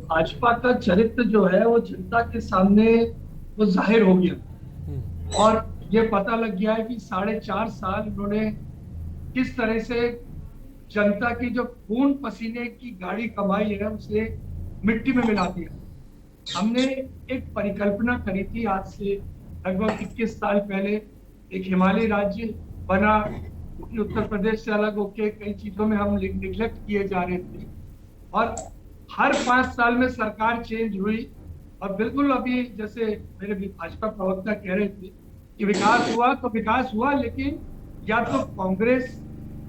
भाजपा का चरित्र जो है वो जनता के सामने वो जाहिर हो गया और ये पता लग गया है कि 4.5 साल उन्होंने किस तरह से जनता की जो खून पसीने की गाड़ी कमाई है उसे मिट्टी में मिला दिया। हमने एक परिकल्पना करी थी आज से लगभग 21 साल पहले, एक हिमालयी राज्य बना, उत्तर प्रदेश से अलग होके कई चीजों में हम निग्लेक्ट किए जा रहे थे और हर 5 साल में सरकार चेंज हुई और बिल्कुल अभी जैसे मेरे भाजपा प्रवक्ता कह रहे थे कि विकास हुआ तो विकास हुआ, लेकिन या तो कांग्रेस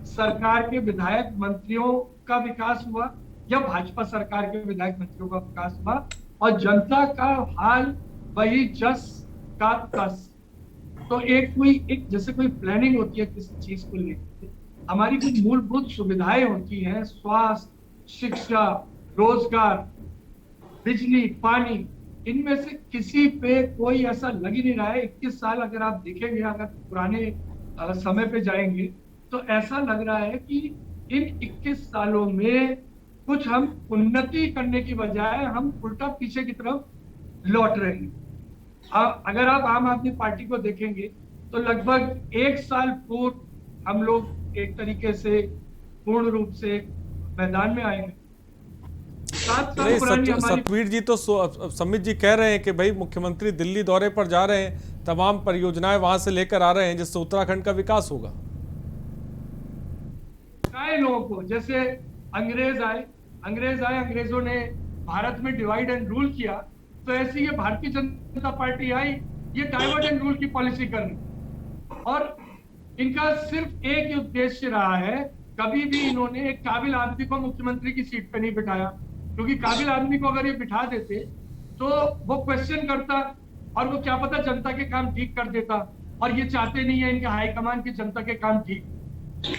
सरकार के विधायक मंत्रियों का विकास हुआ या भाजपा सरकार के विधायक मंत्रियों का विकास हुआ और जनता का हाल वही जस का तस। तो एक जैसे कोई प्लानिंग होती है किसी चीज को लेकर, हमारी कुछ मूलभूत सुविधाएं होती हैं, स्वास्थ्य, शिक्षा, रोजगार, बिजली, पानी, इनमें से किसी पे कोई ऐसा लग ही नहीं रहा है। 21 साल अगर आप देखेंगे, अगर पुराने समय पे जाएंगे तो ऐसा लग रहा है कि इन 21 सालों में कुछ हम उन्नति करने की बजाय हम उल्टा पीछे की तरफ लौट रहे हैं। अगर आप आम आदमी पार्टी को देखेंगे तो लगभग 1 साल पूर्व हम लोग एक तरीके से पूर्ण रूप से मैदान में आए हैं। सतवीर जी तो समित जी कह रहे हैं कि भाई मुख्यमंत्री दिल्ली दौरे पर जा रहे हैं, तमाम परियोजनाएं वहां से लेकर आ रहे हैं जिससे उत्तराखंड का विकास होगा। कई लोगों को, जैसे अंग्रेज आए, अंग्रेजों ने भारत में डिवाइड एंड रूल किया, तो ऐसी ये भारतीय जनता पार्टी आई, ये डाइवर्ड एंड रूल की पॉलिसी करनी और इनका सिर्फ एक ही उद्देश्य रहा है। कभी भी इन्होंने एक काबिल आदमी को मुख्यमंत्री की सीट पे नहीं बिठाया, क्योंकि काबिल आदमी को अगर ये बिठा देते तो वो क्वेश्चन करता और वो क्या पता जनता के काम ठीक कर देता, और ये चाहते नहीं है इनके हाईकमान की जनता के काम ठीक,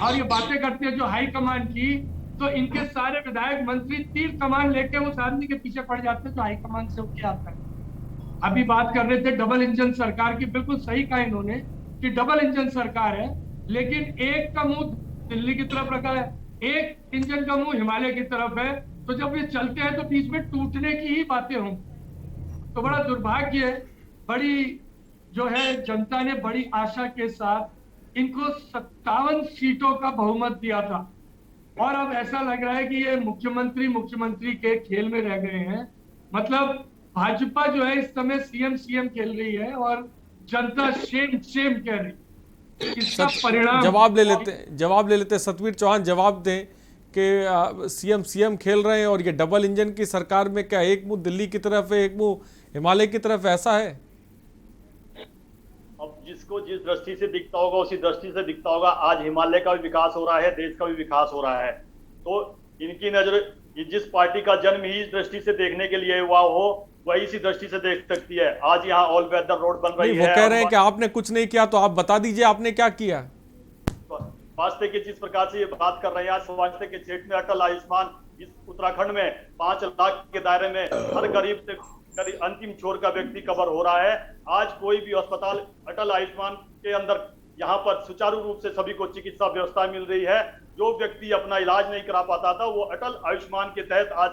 और ये बातें करते हैं जो हाईकमान की, तो इनके सारे विधायक मंत्री तीर कमान लेके उस आदमी के पीछे पड़ जाते जो हाईकमान से होके आता है। अभी बात कर रहे थे डबल इंजन सरकार की, बिल्कुल सही कहा इन्होंने कि डबल इंजन सरकार है, लेकिन एक का मुंह दिल्ली की तरफ रखा है, एक इंजन का मुंह हिमालय की तरफ है, तो जब ये चलते हैं तो बीच में टूटने की ही बातें हों। तो बड़ा दुर्भाग्य है, बड़ी जो है जनता ने बड़ी आशा के साथ इनको 57 सीटों का बहुमत दिया था और अब ऐसा लग रहा है कि ये मुख्यमंत्री के खेल में रह गए हैं। मतलब भाजपा जो है इस समय सीएम खेल रही है और जनता शेम कह रही है। इसका परिणाम जवाब ले लेते सतवीर चौहान, जवाब दें कि सीएम खेल रहे हैं और ये डबल इंजन की सरकार में क्या एक मुंह दिल्ली की तरफ है, एक मुंह हिमालय की तरफ, ऐसा है? अब जिसको जिस दृष्टि से दिखता होगा उसी दृष्टि से दिखता होगा। आज हिमालय का भी विकास हो रहा है, देश का भी विकास हो रहा है, तो इनकी नजर जिस पार्टी का जन्म ही इस दृष्टि से देखने के लिए हुआ हो वही इसी दृष्टि से देख सकती है। आज यहाँ ऑल वेदर रोड बन रही है। वो कह रहे हैं कि आपने कुछ नहीं किया, तो आप बता दीजिए आपने क्या किया। स्वास्थ्य के जिस प्रकार से ये बात कर रहे हैं, आज स्वास्थ्य के क्षेत्र में अटल आयुष्मान इस उत्तराखंड में 5 लाख के दायरे में हर गरीब से अंतिम छोर का व्यक्ति कवर हो रहा है। आज कोई भी अस्पताल अटल आयुष्मान के अंदर यहाँ पर सुचारू रूप से सभी को चिकित्सा व्यवस्था मिल रही है। जो व्यक्ति अपना इलाज नहीं करा पाता था वो अटल आयुष्मान के तहत आज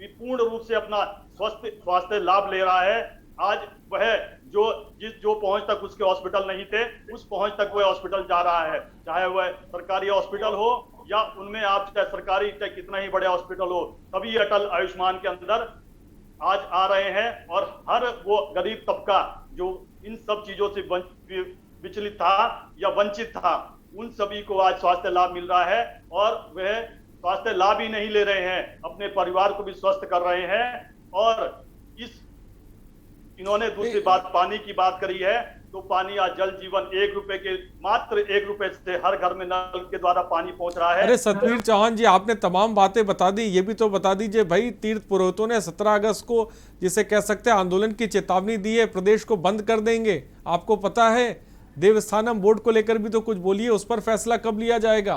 पूर्ण रूप से अपना स्वास्थ्य लाभ ले रहा है। आज वह जो पहुंच तक उसके हॉस्पिटल नहीं थे उस पहुंच तक वह हॉस्पिटल जा रहा है, चाहे वह सरकारी हॉस्पिटल हो या उनमें आप चाहे सरकारी चाहे कितना ही बड़े हॉस्पिटल हो, सभी अटल आयुष्मान के अंदर आज आ रहे हैं। और हर वो गरीब तबका जो इन सब चीजों से विचलित था या वंचित था, उन सभी को आज स्वास्थ्य लाभ मिल रहा है और वह स्वास्थ्य लाभ ही नहीं ले रहे हैं, अपने परिवार को भी स्वस्थ कर रहे हैं। और इन्होंने दूसरी बात पानी की बात करी है, तो पानी आज जल जीवन मात्र 1 रुपए से हर घर में नल के द्वारा पानी पहुंच रहा है। अरे सतवीर चौहान जी, आपने तमाम बातें बता दी, ये भी तो बता दीजिए भाई, तीर्थ पुरोहितों ने 17 अगस्त को जिसे कह सकते हैं आंदोलन की चेतावनी दी है, प्रदेश को बंद कर देंगे। आपको पता है देवस्थानम बोर्ड को लेकर भी तो कुछ बोलिए, उस पर फैसला कब लिया जाएगा?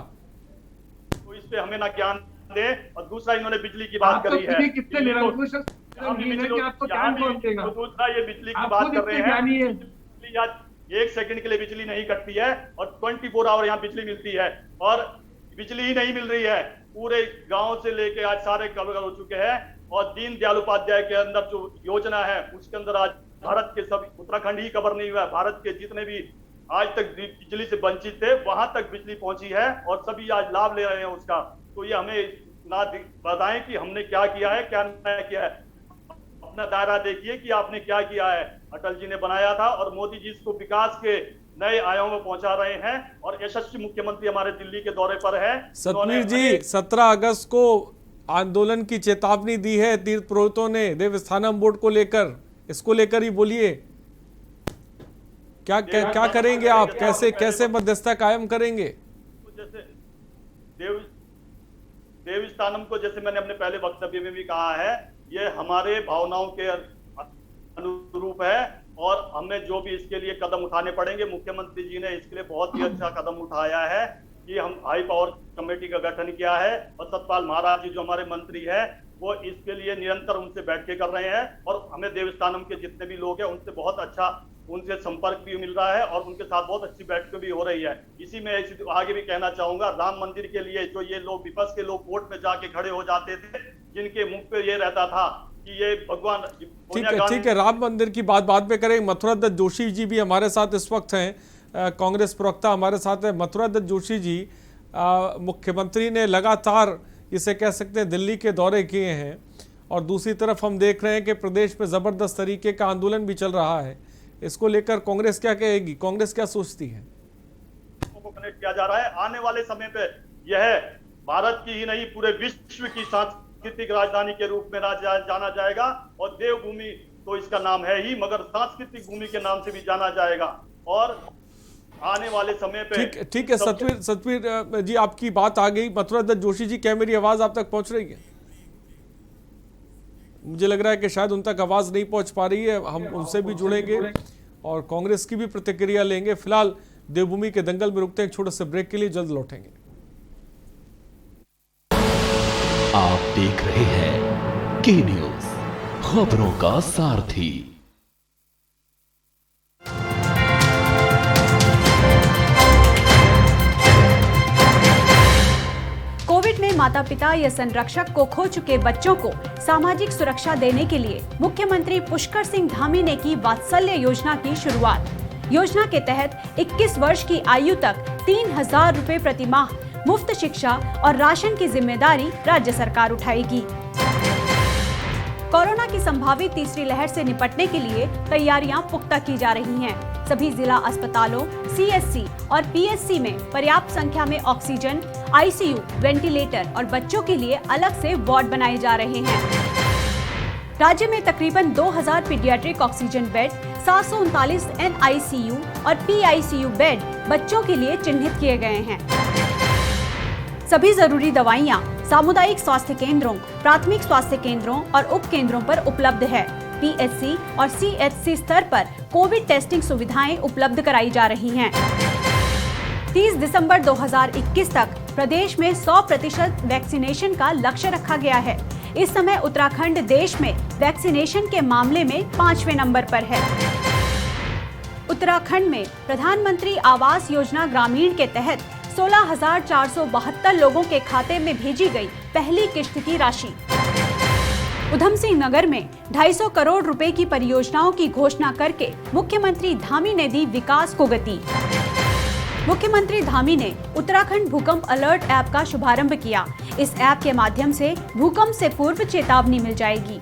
तो इस पे हमें ना ज्ञान दे। और दूसरा इन्होंने बिजली की बात करी है, कितने निरंकुश आपको ज्ञान कौन देगा? तो दूसरा ये बिजली की बात कर रहे हैं, बिजली आज 1 सेकंड के लिए बिजली नहीं कटती है और 24 आवर यहाँ बिजली मिलती है, और बिजली ही नहीं मिल रही है। पूरे गांव से लेके आज सारे कवर हो चुके हैं, और दीनदयाल उपाध्याय के अंदर जो योजना है उसके अंदर आज भारत के सब, उत्तराखंड ही कवर नहीं हुआ है, भारत के जितने भी आज तक बिजली से वंचित थे वहां तक बिजली पहुंची है और सभी आज लाभ ले रहे हैं उसका। तो ये हमें ना बताएं कि हमने क्या किया है क्या नहीं किया है, अपना दायरा देखिए कि आपने क्या किया है। अटल जी ने बनाया था और मोदी जी इसको विकास के नए आयामों में पहुंचा रहे हैं, और यशस्वी मुख्यमंत्री हमारे दिल्ली के दौरे पर है। सतवीर जी, 17 अगस्त को आंदोलन की चेतावनी दी है तीर्थ पुरोहितों ने देवस्थानम बोर्ड को लेकर, इसको लेकर ही बोलिए, क्या करेंगे आप? कैसे मध्यस्थता कायम करेंगे? जैसे देवस्थानम को, जैसे मैंने अपने पहले वक्तव्य में भी कहा है, ये हमारे भावनाओं के अनुरूप है, और हमें जो भी इसके लिए कदम उठाने पड़ेंगे, मुख्यमंत्री जी ने इसके लिए बहुत ही अच्छा कदम उठाया है कि हम हाई पावर कमेटी का गठन किया है, और सतपाल महाराज जी जो हमारे मंत्री है वो इसके लिए निरंतर उनसे बैठकें कर रहे हैं, और हमें देवस्थानम के जितने भी लोग हैं उनसे बहुत अच्छा उनसे संपर्क भी मिल रहा है, और उनके साथ बहुत अच्छी बैठकें भी हो रही है। इसी में आगे भी कहना चाहूंगा, राम मंदिर के लिए जो ये लोग विपक्ष के लोग कोर्ट में जाके खड़े हो जाते थे, जिनके मुंह पे ये रहता था कि ये भगवान, ठीक है, राम मंदिर की बात बाद में करेंगे। मथुरा दत्त जोशी जी भी हमारे साथ इस वक्त हैं, कांग्रेस प्रवक्ता हमारे साथ है। मथुरा दत्त जोशी जी, मुख्यमंत्री ने लगातार इसे कह सकते हैं दिल्ली के दौरे किए हैं, और दूसरी तरफ हम देख रहे हैं कि प्रदेश में जबरदस्त तरीके का आंदोलन भी चल रहा है। इसको लेकर कांग्रेस क्या कहेगी, कांग्रेस क्या सोचती है? को कनेक्ट किया जा रहा है। आने वाले समय पे यह भारत की ही नहीं पूरे विश्व की सांस्कृतिक राजधानी के रूप में जाना जाएगा, और देवभूमि तो इसका नाम है ही, मगर सांस्कृतिक भूमि के नाम से भी जाना जाएगा। और आने वाले समय पे ठीक है सतवीर जी, आपकी बात आ गई। मथुरा दत्त जोशी जी, क्या मेरी आवाज आप तक पहुंच रही है? मुझे लग रहा है कि शायद उन तक आवाज नहीं पहुंच पा रही है, हम उनसे भी जुड़ेंगे और कांग्रेस की भी प्रतिक्रिया लेंगे। फिलहाल देवभूमि के दंगल में रुकते हैं एक छोटे से ब्रेक के लिए, जल्द लौटेंगे। आप देख रहे हैं के न्यूज, खबरों का सारथी। कोविड में माता पिता या संरक्षक को खो चुके बच्चों को सामाजिक सुरक्षा देने के लिए मुख्यमंत्री पुष्कर सिंह धामी ने की वात्सल्य योजना की शुरुआत। योजना के तहत 21 वर्ष की आयु तक 3,000 रुपए प्रति माह मुफ्त शिक्षा और राशन की जिम्मेदारी राज्य सरकार उठाएगी। कोरोना की संभावित तीसरी लहर से निपटने के लिए तैयारियां पुख्ता की जा रही हैं। सभी जिला अस्पतालों, सीएससी और पीएससी में पर्याप्त संख्या में ऑक्सीजन, आईसीयू, वेंटिलेटर और बच्चों के लिए अलग से वार्ड बनाए जा रहे हैं। राज्य में तकरीबन 2000 पीडियाट्रिक ऑक्सीजन बेड, 739 एनआईसीयू और पीआईसीयू बेड बच्चों के लिए चिन्हित किए गए हैं। सभी जरूरी दवाइयां सामुदायिक स्वास्थ्य केंद्रों, प्राथमिक स्वास्थ्य केंद्रों और उप केंद्रों पर उपलब्ध है। पीएचसी और सीएचसी स्तर पर कोविड टेस्टिंग सुविधाएं उपलब्ध कराई जा रही हैं। 30 दिसंबर 2021 तक प्रदेश में 100% वैक्सीनेशन का लक्ष्य रखा गया है। इस समय उत्तराखंड देश में वैक्सीनेशन के मामले में 5वें नंबर पर है। उत्तराखंड में प्रधानमंत्री आवास योजना ग्रामीण के तहत 16,472 लोगों के खाते में भेजी गई पहली किश्त की राशि। उधम सिंह नगर में 250 करोड़ रुपए की परियोजनाओं की घोषणा करके मुख्यमंत्री धामी ने दी विकास को गति। मुख्यमंत्री धामी ने उत्तराखंड भूकंप अलर्ट ऐप का शुभारंभ किया। इस ऐप के माध्यम से भूकंप से पूर्व चेतावनी मिल जाएगी।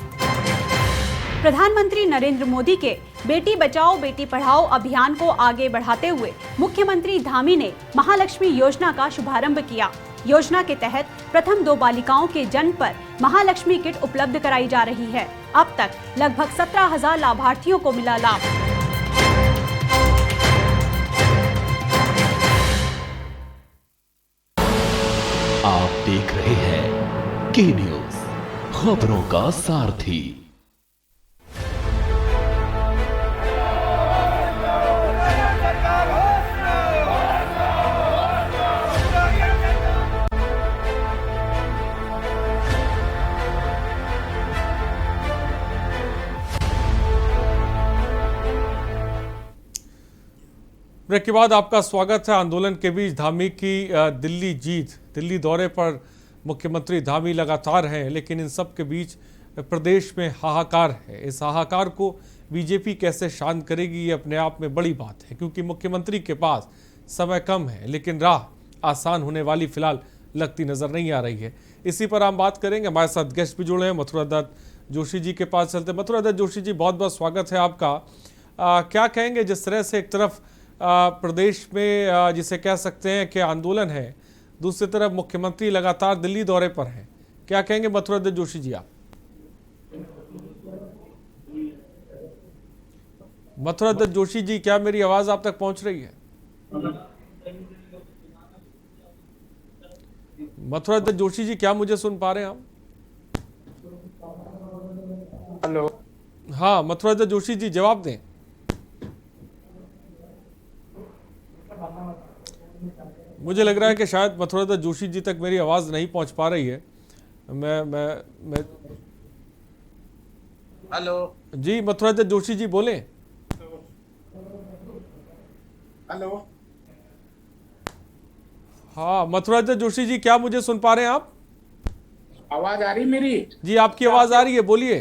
प्रधानमंत्री नरेंद्र मोदी के बेटी बचाओ बेटी पढ़ाओ अभियान को आगे बढ़ाते हुए मुख्यमंत्री धामी ने महालक्ष्मी योजना का शुभारंभ किया। योजना के तहत प्रथम 2 बालिकाओं के जन्म पर महालक्ष्मी किट उपलब्ध कराई जा रही है। अब तक लगभग 17,000 लाभार्थियों को मिला लाभ। आप देख रहे हैं के न्यूज, खबरों का सारथी। सरकार हो ब्रेक के बाद आपका स्वागत है। आंदोलन के बीच धामी की दिल्ली जीत, दिल्ली दौरे पर मुख्यमंत्री धामी लगातार हैं, लेकिन इन सब के बीच प्रदेश में हाहाकार है। इस हाहाकार को बीजेपी कैसे शांत करेगी, ये अपने आप में बड़ी बात है, क्योंकि मुख्यमंत्री के पास समय कम है, लेकिन राह आसान होने वाली फिलहाल लगती नजर नहीं आ रही है। इसी पर हम बात करेंगे। हमारे साथ गेस्ट भी जुड़े हैं। मथुरा दत्त जोशी जी के पास चलते। मथुरा दत्त जोशी जी, बहुत बहुत स्वागत है आपका। क्या कहेंगे, जिस तरह से एक तरफ प्रदेश में जिसे कह सकते हैं कि आंदोलन है, दूसरी तरफ मुख्यमंत्री लगातार दिल्ली दौरे पर हैं, क्या कहेंगे मथुरा दत्त जोशी जी आप? मथुरा दत्त जोशी जी, क्या मेरी आवाज आप तक पहुंच रही है? मथुरा दत्त जोशी जी, क्या मुझे सुन पा रहे हैं आप? हेलो। हाँ मथुरा दत्त जोशी जी, जवाब दें। मुझे लग रहा है कि शायद मथुरा दत्त जोशी जी तक मेरी आवाज नहीं पहुंच पा रही है। मैं हेलो जी, मथुरा दत्त जोशी जी बोलें। हेलो। हाँ मथुरा दत्त जोशी जी, क्या मुझे सुन पा रहे हैं आप? आवाज आ रही मेरी? जी आपकी आवाज आ रही है, बोलिए।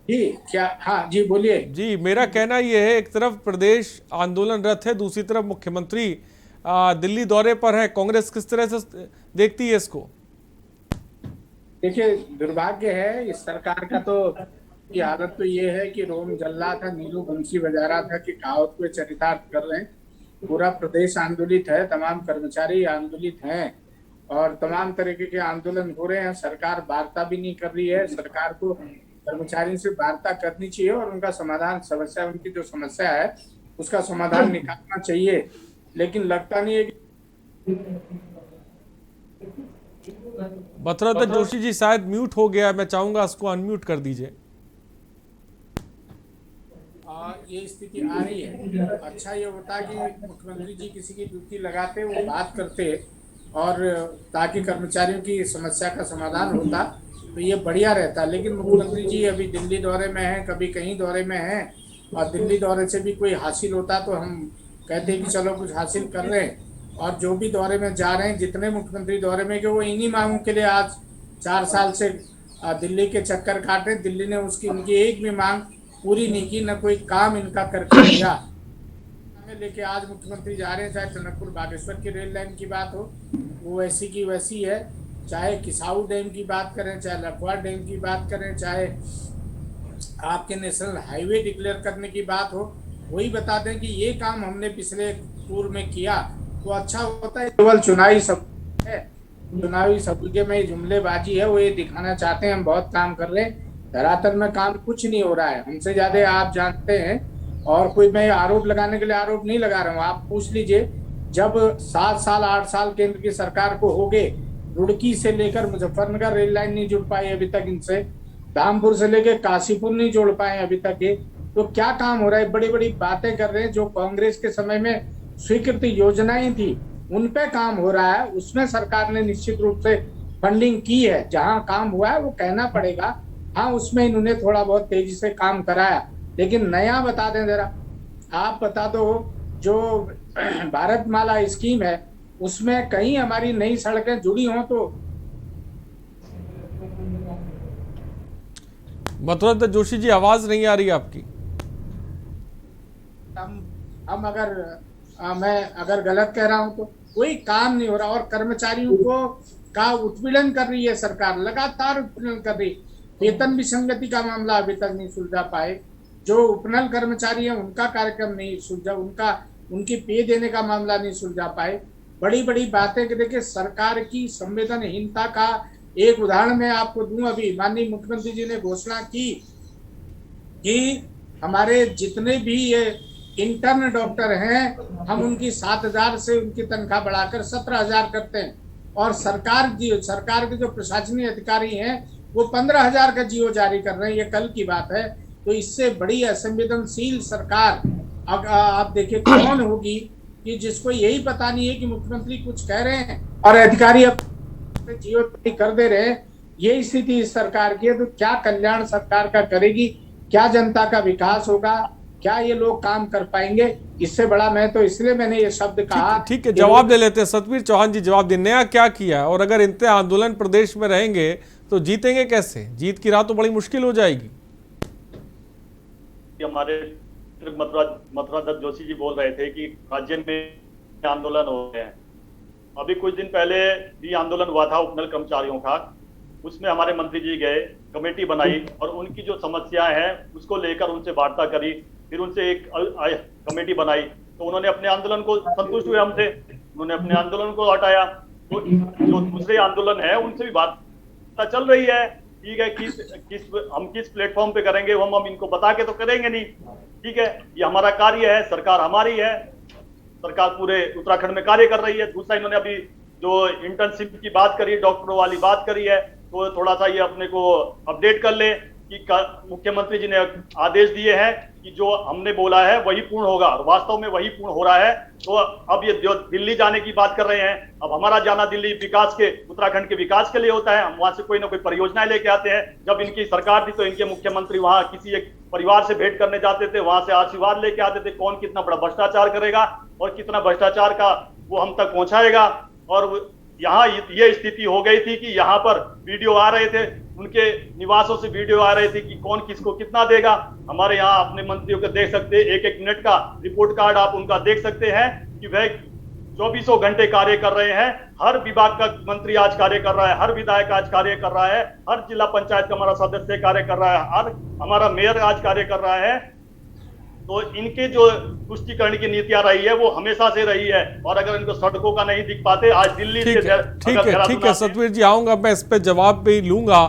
जी क्या? हाँ जी बोलिए। जी, मेरा कहना यह है, एक तरफ प्रदेश आंदोलनरत है, दूसरी तरफ मुख्यमंत्री दिल्ली दौरे पर है। कांग्रेस किस तरह से देखती है इसको? देखिए, दुर्भाग्य है इस सरकार का, तो की हालत तो ये है कि रोम जल रहा था, नीलू बंसी बजा रहा था कि कहावत को चरितार्थ कर रहे हैं। पूरा प्रदेश आंदोलित है, तमाम कर्मचारी आंदोलित हैं और तमाम तरीके के आंदोलन हो रहे हैं। सरकार वार्ता भी नहीं कर रही है। सरकार को कर्मचारियों से वार्ता करनी चाहिए और उनका समाधान, उनकी जो समस्या है उसका समाधान निकालना चाहिए, लेकिन लगता नहीं है कि। मथुरा दत्त जोशी जी शायद म्यूट हो गया, मैं चाहूंगा उसको अनम्यूट कर दीजिए। ये स्थिति आ रही है। अच्छा ये होता कि मुख्यमंत्री जी किसी की ड्यूटी लगाते, वो बात करते और ताकि कर्मचारियों की समस्या का समाधान होता, तो ये बढ़िया रहता। लेकिन मुख्यमंत्री जी अभी दिल्ली दौरे में हैं, कभी कहीं दौरे में हैं, और दिल्ली दौरे से भी कोई हासिल होता तो हम कहते हैं कि चलो कुछ हासिल कर रहे हैं। और जो भी दौरे में जा रहे हैं, जितने मुख्यमंत्री दौरे में कि वो इन्हीं मांगों के लिए आज 4 साल से दिल्ली के चक्कर काटे। दिल्ली ने उनकी एक भी मांग पूरी नहीं की, न कोई काम इनका करके दिया। लेके आज मुख्यमंत्री जा रहे हैं, चाहे टनकपुर बागेश्वर की रेल लाइन की बात हो, वो वैसी की वैसी है। चाहे किसाऊ डैम की बात करें, चाहे लखवा डैम की बात करें, चाहे आपके नेशनल हाईवे डिक्लेयर करने की बात हो, वही बता दें कि ये काम हमने पिछले पूर्व में किया तो अच्छा होता है। केवल चुनावी सब है, चुनावी सबके में जुमलेबाजी है, वो ये दिखाना चाहते हैं हम बहुत काम कर रहे हैं। धरातल में काम कुछ नहीं हो रहा है, हमसे ज्यादा आप जानते हैं। और कोई मैं आरोप लगाने के लिए आरोप नहीं लगा रहा हूँ, आप पूछ लीजिए। जब 7 साल 8 साल केंद्र की सरकार को हो गए, रुड़की से लेकर मुजफ्फरनगर रेल लाइन नहीं जुड़ पाई अभी तक इनसे, धामपुर से लेकर काशीपुर नहीं जोड़ पाए अभी तक ये। तो क्या काम हो रहा है? बड़ी बड़ी बातें कर रहे हैं। जो कांग्रेस के समय में स्वीकृत योजनाएं थी उन पे काम हो रहा है, उसमें सरकार ने निश्चित रूप से फंडिंग की है। जहां काम हुआ है वो कहना पड़ेगा, हाँ उसमें इन्होंने थोड़ा बहुत तेजी से काम कराया। लेकिन नया बता दें जरा, आप बता दो जो भारतमाला स्कीम है उसमें कहीं हमारी नई सड़कें जुड़ी हों तो। मथुरा दत्त जोशी जी, आवाज नहीं आ रही आपकी। हम मैं अगर गलत कह रहा हूं तो कोई काम नहीं हो रहा। और कर्मचारियों को का उत्पीड़न कर रही है सरकार, लगातार उत्पीड़न कर रही। वेतन विसंगति का मामला अभी तक नहीं सुलझा पाए। जो उपनल कर्मचारी हैं उनका कार्यक्रम नहीं सुलझा, उनकी पे देने का मामला नहीं सुलझा पाए। बड़ी बड़ी बातें। देखिए, सरकार की संवेदनहीनता का एक उदाहरण मैं आपको दूं। अभी माननीय मुख्यमंत्री जी ने घोषणा की कि हमारे जितने भी ये इंटर्न डॉक्टर हैं, हम उनकी 7,000 से उनकी तनख्वाह बढ़ाकर 17,000 करते हैं। और सरकार के जो प्रशासनिक अधिकारी हैं वो 15,000 का जीओ जारी कर रहे हैं। ये कल की बात है। तो इससे बड़ी असंवेदनशील सरकार आप देखिए कौन होगी कि जिसको यही पता नहीं है कि मुख्यमंत्री कुछ कह रहे हैं और अधिकारी अब जीओ कर दे रहे हैं। ये स्थिति इस सरकार की है। तो क्या कल्याण सरकार का करेगी? क्या जनता का विकास होगा? क्या ये लोग काम कर पाएंगे? इससे बड़ा मैं तो इसलिए मैंने ये शब्द कहा। ठीक है, जवाब दे लेते हैं सतवीर चौहान जी, जवाब दें। नया क्या किया? और अगर इतने आंदोलन प्रदेश में रहेंगे तो जीतेंगे कैसे? जीत की राह तो बड़ी मुश्किल हो जाएगी। हमारे मथुरा दत्त जोशी जी बोल रहे थे कि राज्य में आंदोलन हो रहे हैं। अभी कुछ दिन पहले भी आंदोलन हुआ था उपनल कर्मचारियों का, उसमें हमारे मंत्री जी गए, कमेटी बनाई और उनकी जो समस्याएं हैं उसको लेकर उनसे वार्ता करी, फिर उनसे एक कमेटी बनाई, तो उन्होंने अपने आंदोलन को संतुष्ट हुए हमसे, उन्होंने अपने आंदोलन को हटाया। तो जो दूसरे आंदोलन है उनसे भी वार्ता चल रही है, ठीक है, किस प्लेटफॉर्म पे करेंगे हम इनको बता के तो करेंगे नहीं, ठीक है, ये हमारा कार्य है, सरकार हमारी है, सरकार पूरे उत्तराखंड में कार्य कर रही है। दूसरा इन्होंने अभी जो इंटर्नशिप की बात करी, डॉक्टरों वाली बात करी है, तो थोड़ा सा ये अपने को अपडेट कर ले कि मुख्यमंत्री जी ने आदेश दिए हैं कि जो हमने बोला है वही पूर्ण होगा, और वास्तव में वही पूर्ण हो रहा है। तो अब ये जो दिल्ली जाने की बात कर रहे हैं, अब हमारा जाना दिल्ली विकास के, उत्तराखंड के विकास के लिए होता है, हम वहां से कोई ना कोई परियोजनाएं लेके आते हैं। जब इनकी सरकार थी तो इनके मुख्यमंत्री वहां किसी एक परिवार से भेंट करने जाते थे, वहां से आशीर्वाद लेके आते थे, कौन कितना बड़ा भ्रष्टाचार करेगा और कितना भ्रष्टाचार का वो हम तक पहुंचाएगा। और यहाँ ये स्थिति हो गई थी कि यहाँ पर वीडियो आ रहे थे, उनके निवासों से वीडियो आ रही थी कि कौन किसको कितना देगा। हमारे यहाँ अपने मंत्रियों को देख सकते हैं, एक एक मिनट का रिपोर्ट कार्ड आप उनका देख सकते हैं कि वह 24 घंटे कार्य कर रहे हैं। हर विभाग का मंत्री आज कार्य कर रहा है, हर विधायक आज कार्य कर रहा है, हर जिला पंचायत का हमारा सदस्य कार्य कर रहा है, हर हमारा मेयर आज कार्य कर रहा है। तो इनके जो तुष्टिकरण की नीतियां रही है वो हमेशा से रही है, और अगर इनको सड़कों का नहीं दिख पाते, आज दिल्ली से ठीक है सतवीर जी, आऊंगा मैं इस पे जवाब भी लूंगा।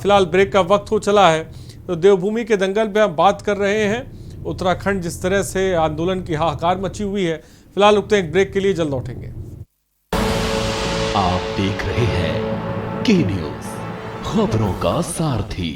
फिलहाल ब्रेक का वक्त हो चला है। तो देवभूमि के दंगल पे हम बात कर रहे हैं, उत्तराखंड जिस तरह से आंदोलन की हाहाकार मची हुई है। फिलहाल रुकते हैं एक ब्रेक के लिए, जल्द लौटेंगे। आप देख रहे हैं के न्यूज, खबरों का सारथी।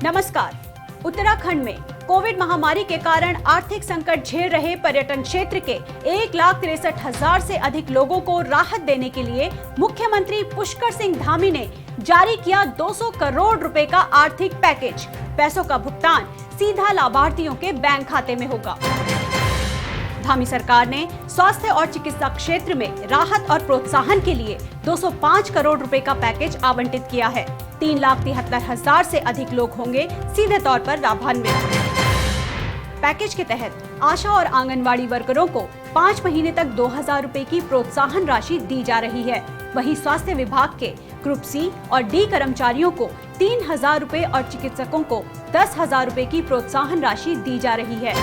नमस्कार। उत्तराखंड में कोविड महामारी के कारण आर्थिक संकट झेल रहे पर्यटन क्षेत्र के 1,63,000 से अधिक लोगों को राहत देने के लिए मुख्यमंत्री पुष्कर सिंह धामी ने जारी किया 200 करोड़ रुपए का आर्थिक पैकेज। पैसों का भुगतान सीधा लाभार्थियों के बैंक खाते में होगा। धामी सरकार ने स्वास्थ्य और चिकित्सा क्षेत्र में राहत और प्रोत्साहन के लिए 205 करोड़ रुपए का पैकेज आवंटित किया है। 3,73,000 से अधिक लोग होंगे सीधे तौर पर लाभान्वित। पैकेज के तहत आशा और आंगनवाड़ी वर्करों को 5 महीने तक 2,000 रुपए की प्रोत्साहन राशि दी जा रही है। वहीं स्वास्थ्य विभाग के ग्रुप सी और डी कर्मचारियों को 3,000 रुपए और चिकित्सकों को 10,000 रुपए की प्रोत्साहन राशि दी जा रही है।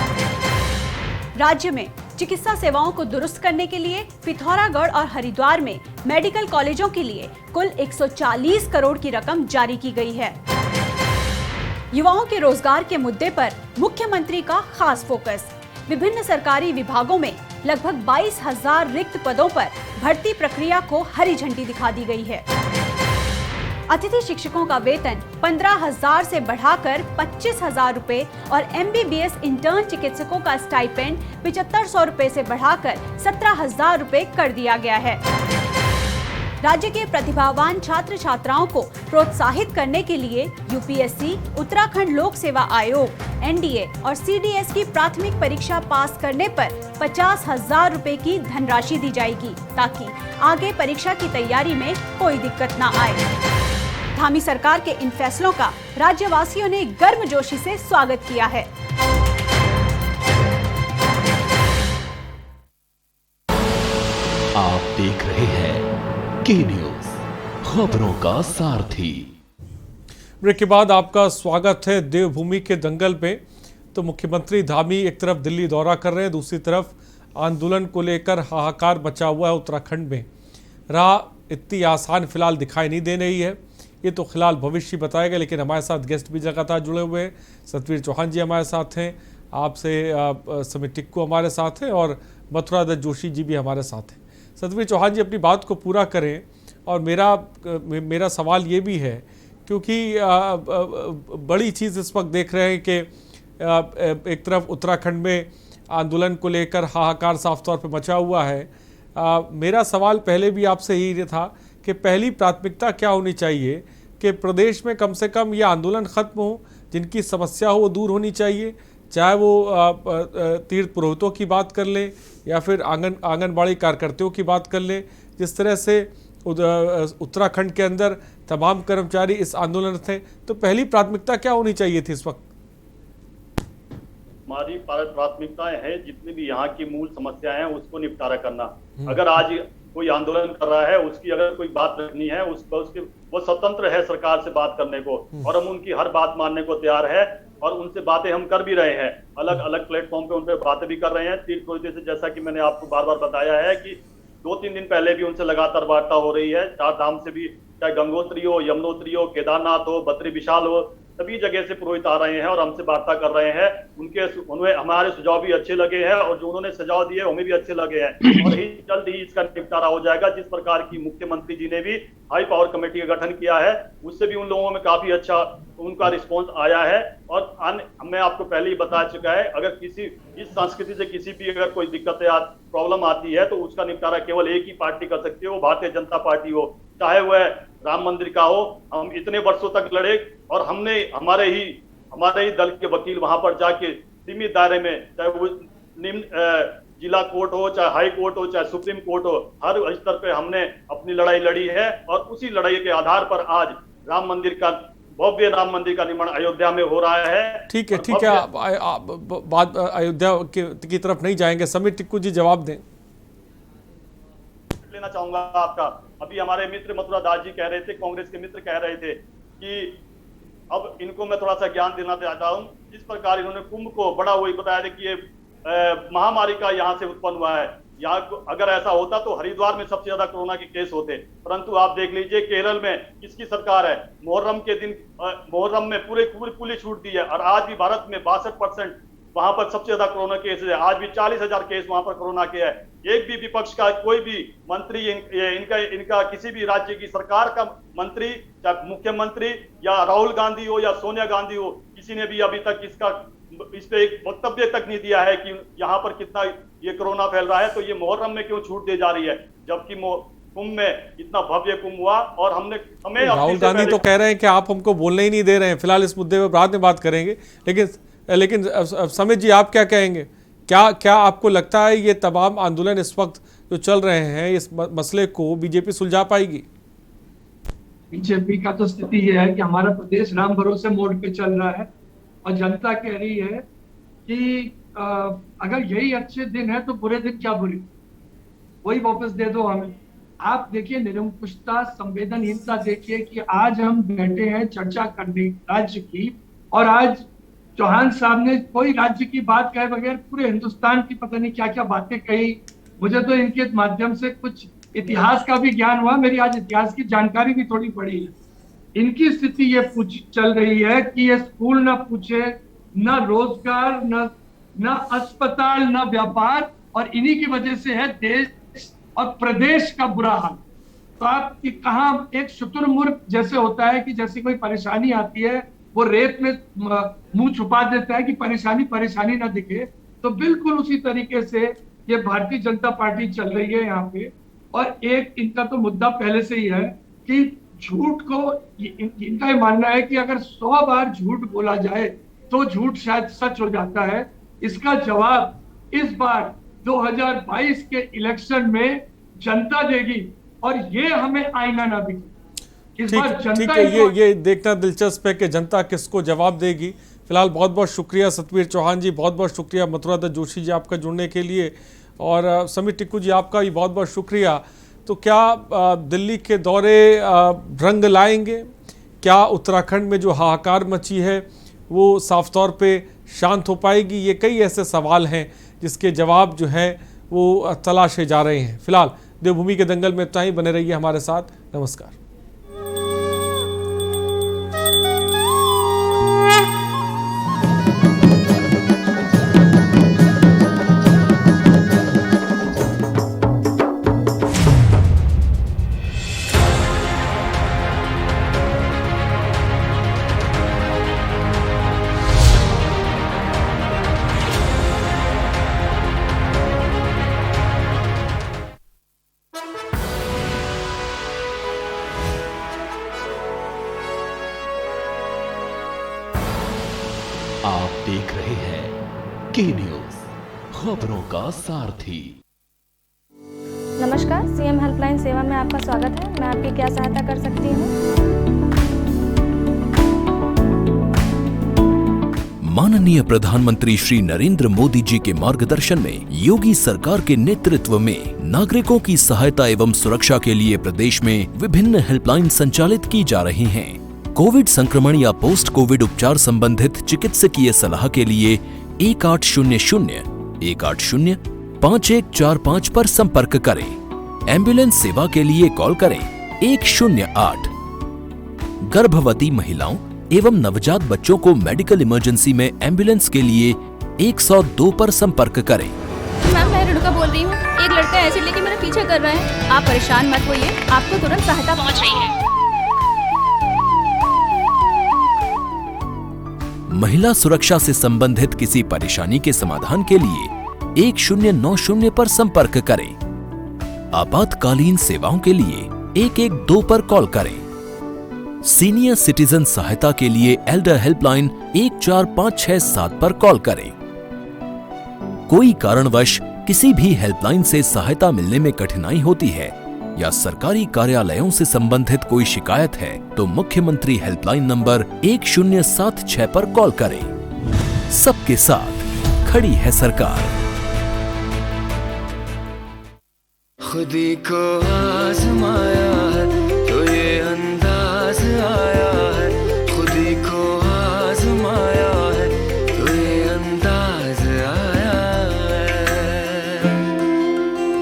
राज्य में चिकित्सा सेवाओं को दुरुस्त करने के लिए पिथौरागढ़ और हरिद्वार में मेडिकल कॉलेजों के लिए कुल 140 करोड़ की रकम जारी की गई है। युवाओं के रोजगार के मुद्दे पर मुख्यमंत्री का खास फोकस। विभिन्न सरकारी विभागों में लगभग 22,000 रिक्त पदों पर भर्ती प्रक्रिया को हरी झंडी दिखा दी गई है। अतिथि शिक्षकों का वेतन 15,000 से बढ़ाकर 25,000 रुपए और MBBS इंटर्न चिकित्सकों का स्टाइपेंड 7,500 रुपए से बढ़ाकर 17,000 रुपए कर दिया गया है। राज्य के प्रतिभावान छात्र छात्राओं को प्रोत्साहित करने के लिए UPSC, उत्तराखंड लोक सेवा आयोग, NDA और CDS की प्राथमिक परीक्षा पास करने पर 50,000 रुपए की धनराशि दी जाएगी, ताकि आगे परीक्षा की तैयारी में कोई दिक्कत न आए। धामी सरकार के इन फैसलों का राज्यवासियों ने गर्मजोशी से स्वागत किया है। आप देख रहे हैं के न्यूज, खबरों का सारथी। ब्रेक के बाद आपका स्वागत है देवभूमि के दंगल पे। तो मुख्यमंत्री धामी एक तरफ दिल्ली दौरा कर रहे हैं, दूसरी तरफ आंदोलन को लेकर हाहाकार मचा हुआ है उत्तराखंड में। राह इतनी आसान फिलहाल दिखाई नहीं दे रही है, ये तो फिलहाल भविष्य बताएगा। लेकिन हमारे साथ गेस्ट भी लगातार जुड़े हुए हैं। सतवीर चौहान जी हमारे साथ हैं, आपसे समित टिक्कू हमारे साथ हैं और मथुरा दत्त जोशी जी भी हमारे साथ हैं। सतवीर चौहान जी अपनी बात को पूरा करें। और मेरा सवाल ये भी है, क्योंकि बड़ी चीज़ इस वक्त देख रहे हैं कि एक तरफ उत्तराखंड में आंदोलन को लेकर हाहाकार साफ तौर पर मचा हुआ है। मेरा सवाल पहले भी आपसे यही था कि पहली प्राथमिकता क्या होनी चाहिए कि प्रदेश में कम से कम ये आंदोलन खत्म हो, जिनकी समस्या हो वो दूर होनी चाहिए, चाहे वो तीर्थ पुरोहितों की बात कर ले या फिर आंगनबाड़ी कार्यकर्ताओं की बात कर ले। जिस तरह से उत्तराखंड के अंदर तमाम कर्मचारी इस आंदोलन थे, तो पहली प्राथमिकता क्या होनी चाहिए थी इस वक्त? हमारी प्राथमिकताएं हैं जितनी भी यहाँ की मूल समस्याएं हैं उसको निपटारा करना। अगर आज कोई आंदोलन कर रहा है, उसकी अगर कोई बात रखनी है, वो स्वतंत्र है सरकार से बात करने को, और हम उनकी हर बात मानने को तैयार है और उनसे बातें हम कर भी रहे हैं। अलग अलग प्लेटफॉर्म पे उन पर बातें भी कर रहे हैं। तीर्थ पुरोहित से जैसा कि मैंने आपको बार बार बताया है कि 2-3 दिन पहले भी उनसे लगातार वार्ता हो रही है। 4 धाम से भी, चाहे गंगोत्री हो, यमुनोत्री हो, केदारनाथ हो, बद्री विशाल हो, सभी जगह से पुरोहित आ रहे हैं और हमसे वार्ता कर रहे हैं। उन्हें हमारे सुझाव भी अच्छे लगे हैं और जो उन्होंने सुझाव दिए हमें भी अच्छे लगे हैं और जल्द ही इसका निपटारा हो जाएगा। जिस प्रकार की मुख्यमंत्री जी ने भी हाई पावर कमेटी का गठन किया है, उससे भी उन लोगों में काफी अच्छा उनका रिस्पॉन्स आया है। और मैं आपको पहले ही बता चुका है, अगर किसी इस संस्कृति से किसी भी अगर कोई दिक्कत या प्रॉब्लम आती है तो उसका निपटारा केवल एक ही पार्टी कर सकती है, वो भारतीय जनता पार्टी हो, चाहे वह राम मंदिर का हो। हम इतने वर्षों तक लड़े और हमने हमारे ही दल के वकील वहां पर जाके सीमित दायरे में, चाहे वो निम्न जिला कोर्ट हो, चाहे हाई कोर्ट हो, चाहे सुप्रीम कोर्ट हो, हर स्तर पे हमने अपनी लड़ाई लड़ी है और उसी लड़ाई के आधार पर आज भव्य राम मंदिर का निर्माण अयोध्या में हो रहा है। ठीक है, ठीक है, बात अयोध्या की तरफ नहीं जाएंगे। समीर टिक्कू जी जवाब दें। लेना चाहूंगा आपका। अभी हमारे मित्र मथुरा दास जी कह रहे थे, कांग्रेस के मित्र कह रहे थे कि अब इनको मैं थोड़ा सा ज्ञान देना चाहता हूँ। जिस प्रकार इन्होंने कुंभ को बड़ा वही बताया था कि ये महामारी का यहाँ से उत्पन्न हुआ है, यहाँ अगर ऐसा होता तो हरिद्वार में सबसे ज्यादा कोरोना के केस होते। परंतु आप देख लीजिए केरल में किसकी सरकार है, मुहर्रम के दिन मुहर्रम में पूरी पुलिस छूट दी है और आज भी भारत में 62% वहां पर सबसे ज्यादा कोरोना केस है। आज भी 40,000 केस वहां पर कोरोना के है। एक भी विपक्ष का कोई भी मंत्री इनका किसी भी राज्य की सरकार का मंत्री, चाहे मुख्यमंत्री या राहुल गांधी हो या सोनिया गांधी हो, किसी ने भी अभी तक इस पे एक वक्तव्य तक नहीं दिया है कि यहाँ पर कितना ये कोरोना फैल रहा है। तो ये मुहर्रम में क्यों छूट दी जा रही है, जबकि कुंभ में इतना भव्य कुंभ हुआ और हमें राहुल गांधी तो कह रहे हैं कि आप हमको बोलने ही नहीं दे रहे हैं। फिलहाल इस मुद्दे पर बाद में बात करेंगे, लेकिन समित जी आप क्या कहेंगे? क्या आपको लगता है ये तमाम आंदोलन इस वक्त जो चल रहे हैं, इस मसले को बीजेपी सुलझा पाएगी? बीजेपी का तो स्थिति ये है कि हमारा प्रदेश राम भरोसे मोड पे चल रहा है और जनता कह रही है कि अगर यही अच्छे दिन है तो बुरे दिन क्या बुरे, वही वापस दे दो हमें। आप देखिए निरंकुशता, संवेदनहीनता देखिए कि आज हम बैठे हैं चर्चा करने राज्य की, और आज चौहान साहब ने कोई राज्य की बात कहे बगैर पूरे हिंदुस्तान की पता नहीं क्या क्या बातें कही। मुझे तो इनके माध्यम से कुछ इतिहास का भी ज्ञान हुआ, मेरी आज इतिहास की जानकारी भी थोड़ी पड़ी है। इनकी स्थिति ये चल रही है कि ये स्कूल ना पूछे, ना रोजगार, ना अस्पताल, ना व्यापार, और इन्हीं की वजह से है देश और प्रदेश का बुरा हाल। तो आप कहाँ एक शुतुरमुर्ग जैसे होता है कि जैसे कोई परेशानी आती है वो रेत में मुंह छुपा देता है कि परेशानी ना दिखे, तो बिल्कुल उसी तरीके से ये भारतीय जनता पार्टी चल रही है यहाँ पे। और एक इनका तो मुद्दा पहले से ही है कि झूठ को, इनका ये मानना है कि अगर 100 बार झूठ बोला जाए तो झूठ शायद सच हो जाता है। इसका जवाब इस बार 2022 के इलेक्शन में जनता देगी और ये हमें आईना ना दिखे। इस बार जनता, ठीक है, ये देखना दिलचस्प है कि जनता किसको जवाब देगी। फिलहाल बहुत बहुत शुक्रिया सतवीर चौहान जी, बहुत बहुत शुक्रिया मथुरा दत्त जोशी जी आपका जुड़ने के लिए, और समीर टिक्कू जी आपका भी बहुत बहुत शुक्रिया। तो क्या दिल्ली के दौरे रंग लाएंगे? क्या उत्तराखंड में जो हाहाकार मची है वो साफ तौर पे शांत हो पाएगी? ये कई ऐसे सवाल हैं जिसके जवाब जो हैं वो तलाशे जा रहे हैं। फिलहाल देवभूमि के दंगल में इतना ही, बने रहिए हमारे साथ। नमस्कार। आप देख रहे हैं के न्यूज, खबरों का सारथी। नमस्कार, सीएम हेल्पलाइन सेवा में आपका स्वागत है। मैं आपकी क्या सहायता कर सकती हूँ? माननीय प्रधानमंत्री श्री नरेंद्र मोदी जी के मार्गदर्शन में योगी सरकार के नेतृत्व में नागरिकों की सहायता एवं सुरक्षा के लिए प्रदेश में विभिन्न हेल्पलाइन संचालित की जा रही हैं। कोविड संक्रमण या पोस्ट कोविड उपचार संबंधित चिकित्सकीय सलाह के लिए 1800-180-5145 पर संपर्क करें। एम्बुलेंस सेवा के लिए कॉल करें 108। गर्भवती महिलाओं एवं नवजात बच्चों को मेडिकल इमरजेंसी में एम्बुलेंस के लिए 102 पर संपर्क करें। मैम, मैं रेणुका बोल रही हूँ। एक लड़का एसिड लेके मेरा पीछा कर रहा है। आप परेशान मत होइए, आपको तुरंत सहायता पहुँच रही है। महिला सुरक्षा से संबंधित किसी परेशानी के समाधान के लिए 1090 पर संपर्क करें। आपातकालीन सेवाओं के लिए 112 पर कॉल करें। सीनियर सिटीजन सहायता के लिए एल्डर हेल्पलाइन 14567 पर कॉल करें। कोई कारणवश किसी भी हेल्पलाइन से सहायता मिलने में कठिनाई होती है या सरकारी कार्यालयों से संबंधित कोई शिकायत है तो मुख्यमंत्री हेल्पलाइन नंबर 1076 पर कॉल करें। सबके साथ खड़ी है सरकार। खुदी को आजमाया है तो ये अंदाज आया है, खुदी को आजमाया है तो ये अंदाज आया है।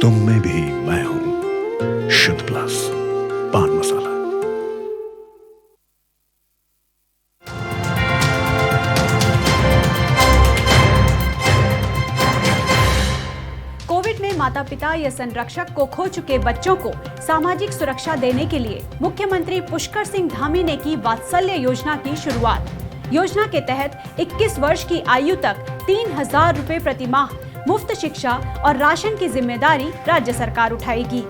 तुम में भी मैं हूं, शुद्ध प्लस पान मसाला। कोविड में माता पिता या संरक्षक को खो चुके बच्चों को सामाजिक सुरक्षा देने के लिए मुख्यमंत्री पुष्कर सिंह धामी ने की वात्सल्य योजना की शुरुआत। योजना के तहत 21 वर्ष की आयु तक 3000 रुपए प्रति माह मुफ्त शिक्षा और राशन की जिम्मेदारी राज्य सरकार उठाएगी।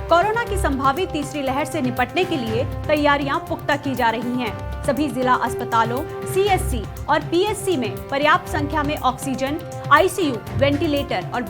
कोरोना की संभावित तीसरी लहर से निपटने के लिए तैयारियां पुख्ता की जा रही हैं। सभी जिला अस्पतालों, सीएससी और पीएससी में पर्याप्त संख्या में ऑक्सीजन, आईसीयू, वेंटिलेटर और